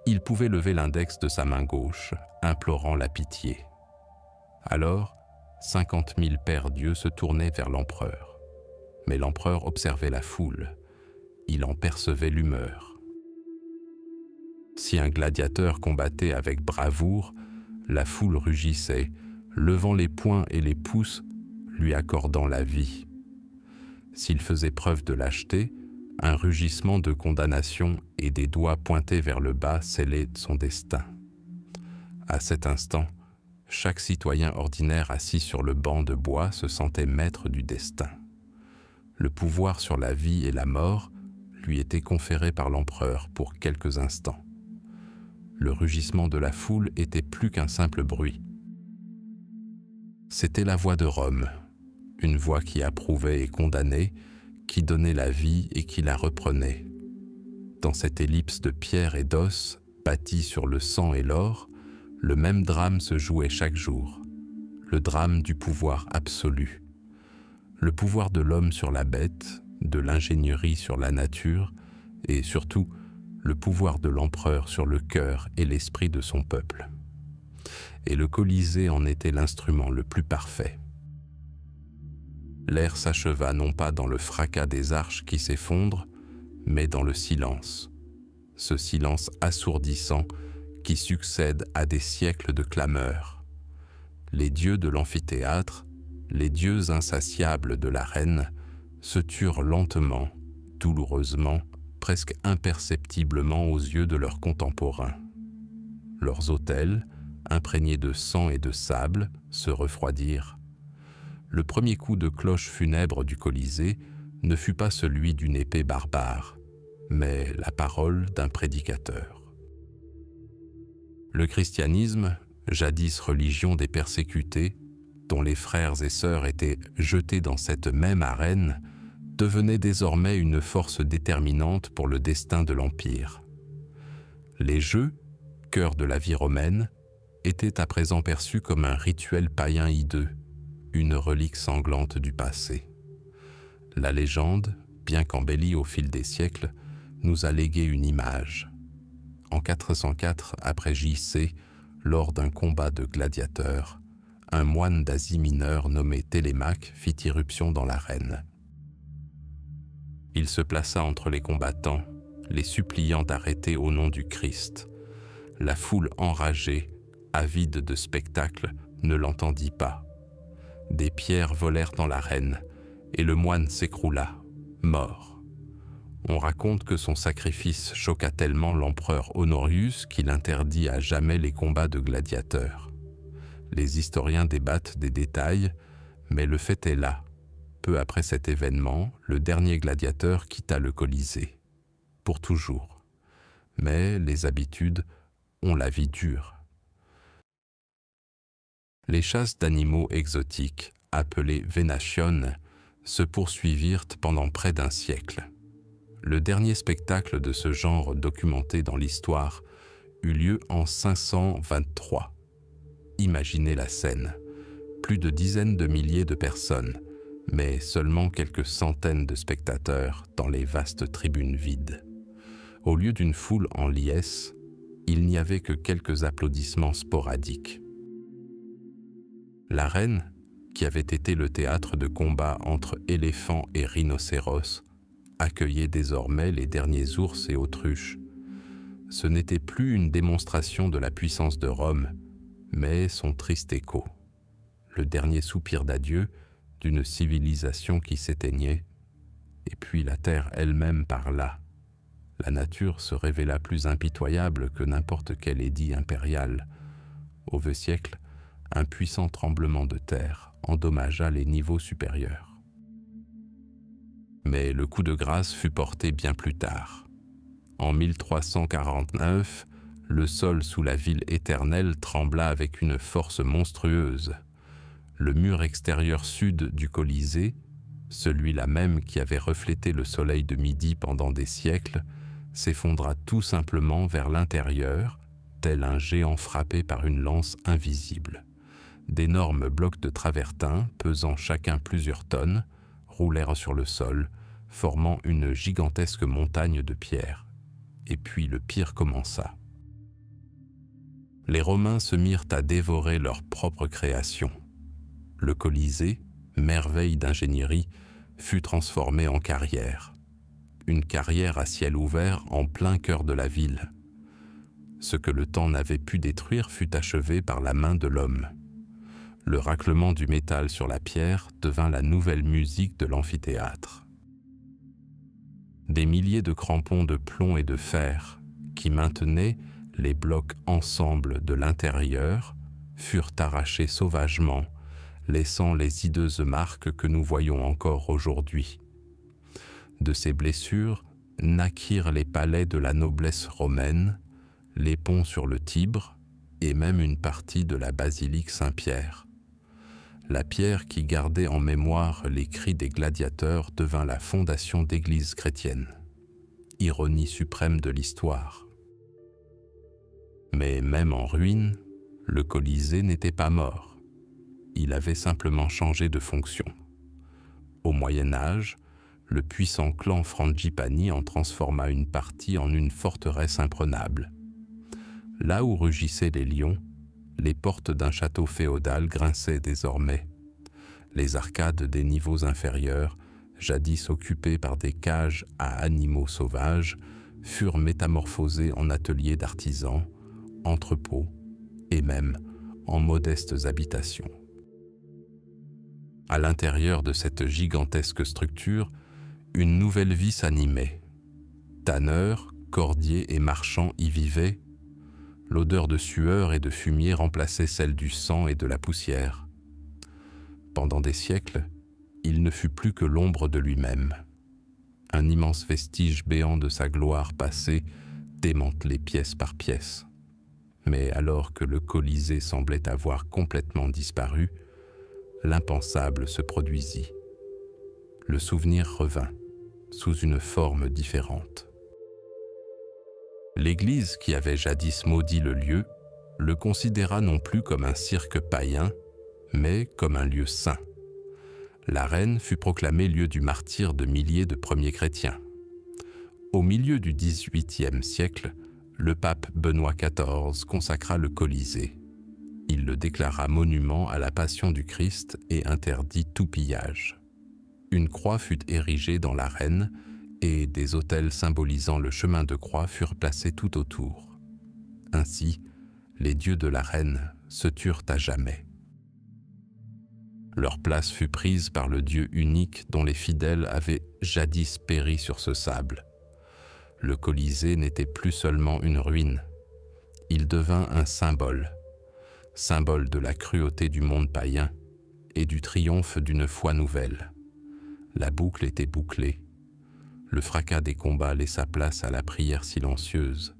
il pouvait lever l'index de sa main gauche, implorant la pitié. Alors, 50 000 pères dieux se tournaient vers l'empereur. Mais l'empereur observait la foule. Il en percevait l'humeur. Si un gladiateur combattait avec bravoure, la foule rugissait, levant les poings et les pouces, lui accordant la vie. S'il faisait preuve de lâcheté, un rugissement de condamnation et des doigts pointés vers le bas scellait son destin. À cet instant, chaque citoyen ordinaire assis sur le banc de bois se sentait maître du destin. Le pouvoir sur la vie et la mort lui était conféré par l'empereur pour quelques instants. Le rugissement de la foule était plus qu'un simple bruit. C'était la voix de Rome, une voix qui approuvait et condamnait, qui donnait la vie et qui la reprenait. Dans cette ellipse de pierre et d'os, bâtie sur le sang et l'or, le même drame se jouait chaque jour, le drame du pouvoir absolu. Le pouvoir de l'homme sur la bête, de l'ingénierie sur la nature, et surtout, le pouvoir de l'empereur sur le cœur et l'esprit de son peuple. Et le Colisée en était l'instrument le plus parfait. L'air s'acheva non pas dans le fracas des arches qui s'effondrent, mais dans le silence. Ce silence assourdissant qui succède à des siècles de clameurs. Les dieux de l'amphithéâtre, les dieux insatiables de l'arène, se turent lentement, douloureusement, presque imperceptiblement aux yeux de leurs contemporains. Leurs autels, imprégnés de sang et de sable, se refroidirent. Le premier coup de cloche funèbre du Colisée ne fut pas celui d'une épée barbare, mais la parole d'un prédicateur. Le christianisme, jadis religion des persécutés, dont les frères et sœurs étaient jetés dans cette même arène, devenait désormais une force déterminante pour le destin de l'Empire. Les jeux, cœur de la vie romaine, étaient à présent perçus comme un rituel païen hideux, une relique sanglante du passé. La légende, bien qu'embellie au fil des siècles, nous a légué une image. En 404 après J.C., lors d'un combat de gladiateurs, un moine d'Asie mineure nommé Télémaque fit irruption dans l'arène. Il se plaça entre les combattants, les suppliant d'arrêter au nom du Christ. La foule enragée, avide de spectacle, ne l'entendit pas. Des pierres volèrent dans l'arène, et le moine s'écroula, mort. On raconte que son sacrifice choqua tellement l'empereur Honorius qu'il interdit à jamais les combats de gladiateurs. Les historiens débattent des détails, mais le fait est là. Peu après cet événement, le dernier gladiateur quitta le Colisée. Pour toujours. Mais les habitudes ont la vie dure. Les chasses d'animaux exotiques, appelées Venation, se poursuivirent pendant près d'un siècle. Le dernier spectacle de ce genre documenté dans l'histoire eut lieu en 523. Imaginez la scène. Plus de dizaines de milliers de personnes, mais seulement quelques centaines de spectateurs dans les vastes tribunes vides. Au lieu d'une foule en liesse, il n'y avait que quelques applaudissements sporadiques. L'arène, qui avait été le théâtre de combats entre éléphants et rhinocéros, accueillait désormais les derniers ours et autruches. Ce n'était plus une démonstration de la puissance de Rome, mais son triste écho. Le dernier soupir d'adieu d'une civilisation qui s'éteignait, et puis la terre elle-même parla. La nature se révéla plus impitoyable que n'importe quel édit impérial. Au vieux siècle, un puissant tremblement de terre endommagea les niveaux supérieurs. Mais le coup de grâce fut porté bien plus tard. En 1349, le sol sous la ville éternelle trembla avec une force monstrueuse. Le mur extérieur sud du Colisée, celui-là même qui avait reflété le soleil de midi pendant des siècles, s'effondra tout simplement vers l'intérieur, tel un géant frappé par une lance invisible. D'énormes blocs de travertin, pesant chacun plusieurs tonnes, roulèrent sur le sol, formant une gigantesque montagne de pierres. Et puis le pire commença. Les Romains se mirent à dévorer leur propre création. Le Colisée, merveille d'ingénierie, fut transformé en carrière. Une carrière à ciel ouvert en plein cœur de la ville. Ce que le temps n'avait pu détruire fut achevé par la main de l'homme. Le raclement du métal sur la pierre devint la nouvelle musique de l'amphithéâtre. Des milliers de crampons de plomb et de fer, qui maintenaient les blocs ensemble de l'intérieur, furent arrachés sauvagement, laissant les hideuses marques que nous voyons encore aujourd'hui. De ces blessures naquirent les palais de la noblesse romaine, les ponts sur le Tibre et même une partie de la basilique Saint-Pierre. La pierre qui gardait en mémoire les cris des gladiateurs devint la fondation d'églises chrétiennes. Ironie suprême de l'histoire. Mais même en ruine, le Colisée n'était pas mort. Il avait simplement changé de fonction. Au Moyen Âge, le puissant clan Frangipani en transforma une partie en une forteresse imprenable. Là où rugissaient les lions, les portes d'un château féodal grinçaient désormais. Les arcades des niveaux inférieurs, jadis occupées par des cages à animaux sauvages, furent métamorphosées en ateliers d'artisans, entrepôts et même en modestes habitations. À l'intérieur de cette gigantesque structure, une nouvelle vie s'animait. Tanneurs, cordiers et marchands y vivaient. L'odeur de sueur et de fumier remplaçait celle du sang et de la poussière. Pendant des siècles, il ne fut plus que l'ombre de lui-même. Un immense vestige béant de sa gloire passée, démantelé pièce par pièce. Mais alors que le Colisée semblait avoir complètement disparu, l'impensable se produisit. Le souvenir revint, sous une forme différente. L'Église, qui avait jadis maudit le lieu, le considéra non plus comme un cirque païen, mais comme un lieu saint. L'arène fut proclamée lieu du martyre de milliers de premiers chrétiens. Au milieu du XVIIIe siècle, le pape Benoît XIV consacra le Colisée. Il le déclara monument à la Passion du Christ et interdit tout pillage. Une croix fut érigée dans l'arène et des autels symbolisant le chemin de croix furent placés tout autour. Ainsi, les dieux de l'arène se turent à jamais. Leur place fut prise par le Dieu unique dont les fidèles avaient jadis péri sur ce sable. Le Colisée n'était plus seulement une ruine. Il devint un symbole de la cruauté du monde païen et du triomphe d'une foi nouvelle. La boucle était bouclée. Le fracas des combats laissa place à la prière silencieuse.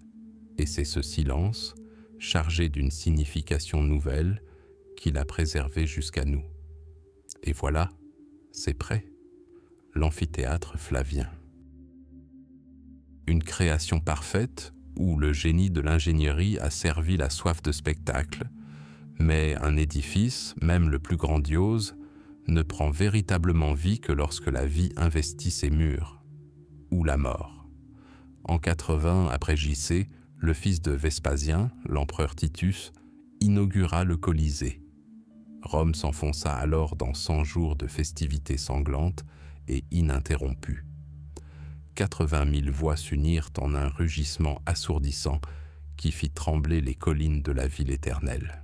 Et c'est ce silence, chargé d'une signification nouvelle, qui l'a préservé jusqu'à nous. Et voilà, c'est prêt, l'amphithéâtre flavien. Une création parfaite où le génie de l'ingénierie a servi la soif de spectacle, mais un édifice, même le plus grandiose, ne prend véritablement vie que lorsque la vie investit ses murs, ou la mort. En 80 après JC, le fils de Vespasien, l'empereur Titus, inaugura le Colisée. Rome s'enfonça alors dans 100 jours de festivités sanglantes et ininterrompues. 80 000 voix s'unirent en un rugissement assourdissant qui fit trembler les collines de la ville éternelle.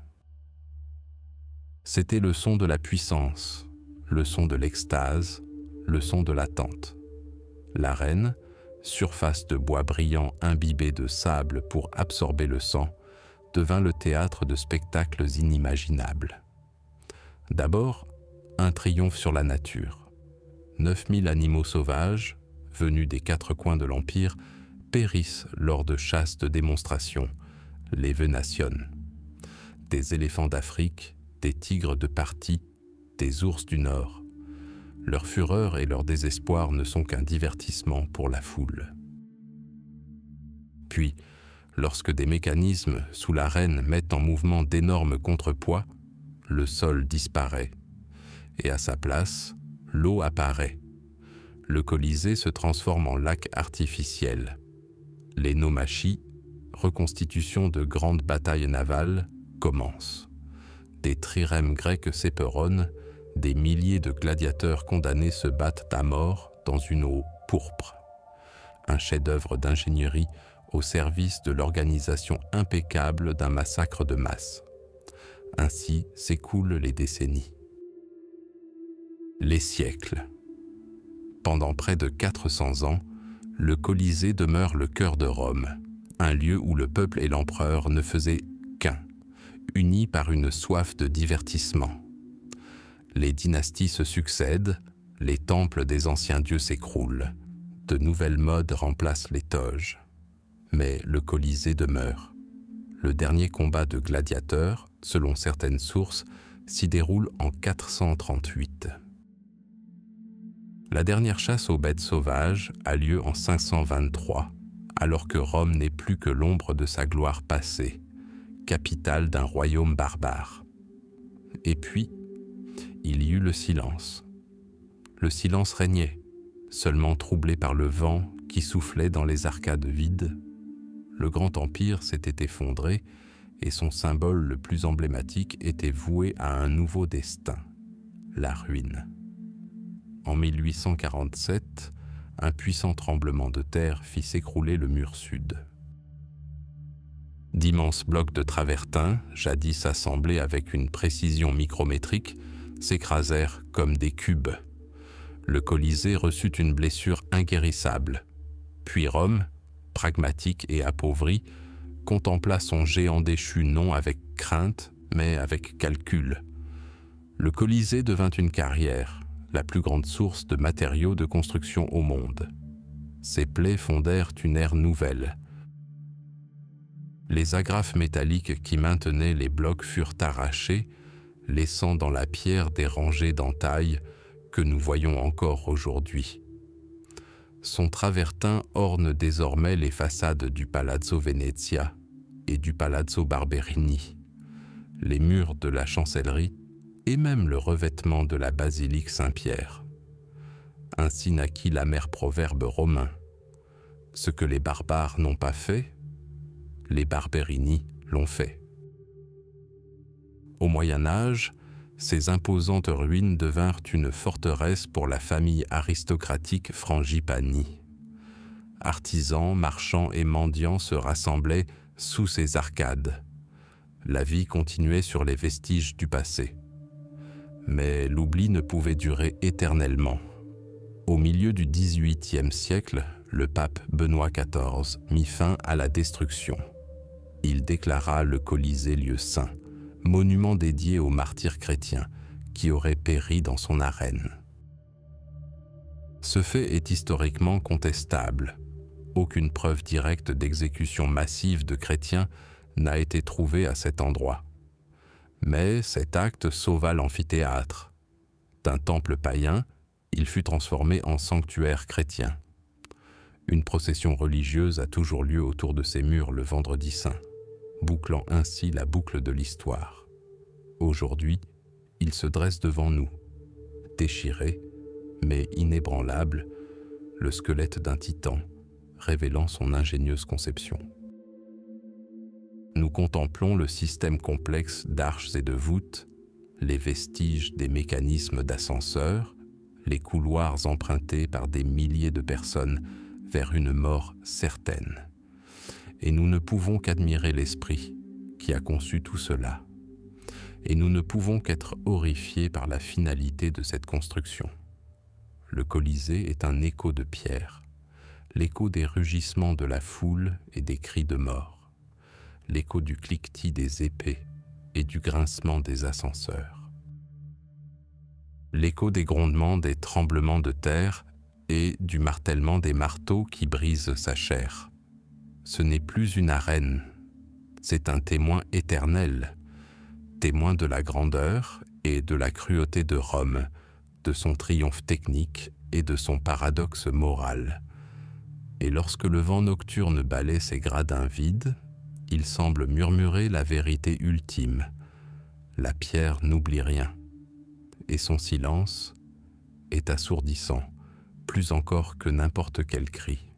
C'était le son de la puissance, le son de l'extase, le son de l'attente. L'arène, surface de bois brillant imbibée de sable pour absorber le sang, devint le théâtre de spectacles inimaginables. D'abord, un triomphe sur la nature. 9000 animaux sauvages, venus des 4 coins de l'Empire, périssent lors de chastes démonstrations, les venations. Des éléphants d'Afrique, des tigres de Parthie, des ours du Nord. Leur fureur et leur désespoir ne sont qu'un divertissement pour la foule. Puis, lorsque des mécanismes sous l'arène mettent en mouvement d'énormes contrepoids, le sol disparaît, et à sa place, l'eau apparaît. Le Colisée se transforme en lac artificiel. Les naumachies, reconstitution de grandes batailles navales, commencent. Des trirèmes grecs s'éperonnent, des milliers de gladiateurs condamnés se battent à mort dans une eau pourpre. Un chef-d'œuvre d'ingénierie au service de l'organisation impeccable d'un massacre de masse. Ainsi s'écoulent les décennies. Les siècles. Pendant près de 400 ans, le Colisée demeure le cœur de Rome, un lieu où le peuple et l'empereur ne faisaient qu'un, unis par une soif de divertissement. Les dynasties se succèdent, les temples des anciens dieux s'écroulent, de nouvelles modes remplacent les toges. Mais le Colisée demeure. Le dernier combat de gladiateurs, selon certaines sources, s'y déroule en 438. La dernière chasse aux bêtes sauvages a lieu en 523, alors que Rome n'est plus que l'ombre de sa gloire passée, capitale d'un royaume barbare. Et puis, il y eut le silence. Le silence régnait, seulement troublé par le vent qui soufflait dans les arcades vides. Le grand empire s'était effondré et son symbole le plus emblématique était voué à un nouveau destin, la ruine. En 1847, un puissant tremblement de terre fit s'écrouler le mur sud. D'immenses blocs de travertin, jadis assemblés avec une précision micrométrique, s'écrasèrent comme des cubes. Le Colisée reçut une blessure inguérissable. Puis Rome, pragmatique et appauvrie, contempla son géant déchu non avec crainte, mais avec calcul. Le Colisée devint une carrière, la plus grande source de matériaux de construction au monde. Ses plaies fondèrent une ère nouvelle. Les agrafes métalliques qui maintenaient les blocs furent arrachées, laissant dans la pierre des rangées d'entailles que nous voyons encore aujourd'hui. Son travertin orne désormais les façades du Palazzo Venezia et du Palazzo Barberini. Les murs de la chancellerie et même le revêtement de la basilique Saint-Pierre. Ainsi naquit l'amer proverbe romain. Ce que les barbares n'ont pas fait, les Barberini l'ont fait. Au Moyen Âge, ces imposantes ruines devinrent une forteresse pour la famille aristocratique Frangipani. Artisans, marchands et mendiants se rassemblaient sous ces arcades. La vie continuait sur les vestiges du passé. Mais l'oubli ne pouvait durer éternellement. Au milieu du XVIIIe siècle, le pape Benoît XIV mit fin à la destruction. Il déclara le Colisée lieu saint, monument dédié aux martyrs chrétiens qui auraient péri dans son arène. Ce fait est historiquement contestable. Aucune preuve directe d'exécution massive de chrétiens n'a été trouvée à cet endroit. Mais cet acte sauva l'amphithéâtre. D'un temple païen, il fut transformé en sanctuaire chrétien. Une procession religieuse a toujours lieu autour de ces murs le vendredi saint, bouclant ainsi la boucle de l'histoire. Aujourd'hui, il se dresse devant nous, déchiré, mais inébranlable, le squelette d'un titan, révélant son ingénieuse conception. Nous contemplons le système complexe d'arches et de voûtes, les vestiges des mécanismes d'ascenseur, les couloirs empruntés par des milliers de personnes vers une mort certaine. Et nous ne pouvons qu'admirer l'esprit qui a conçu tout cela. Et nous ne pouvons qu'être horrifiés par la finalité de cette construction. Le Colisée est un écho de pierre, l'écho des rugissements de la foule et des cris de mort, l'écho du cliquetis des épées et du grincement des ascenseurs, l'écho des grondements des tremblements de terre et du martèlement des marteaux qui brisent sa chair. Ce n'est plus une arène, c'est un témoin éternel, témoin de la grandeur et de la cruauté de Rome, de son triomphe technique et de son paradoxe moral. Et lorsque le vent nocturne balaie ses gradins vides, il semble murmurer la vérité ultime. La pierre n'oublie rien, et son silence est assourdissant, plus encore que n'importe quel cri.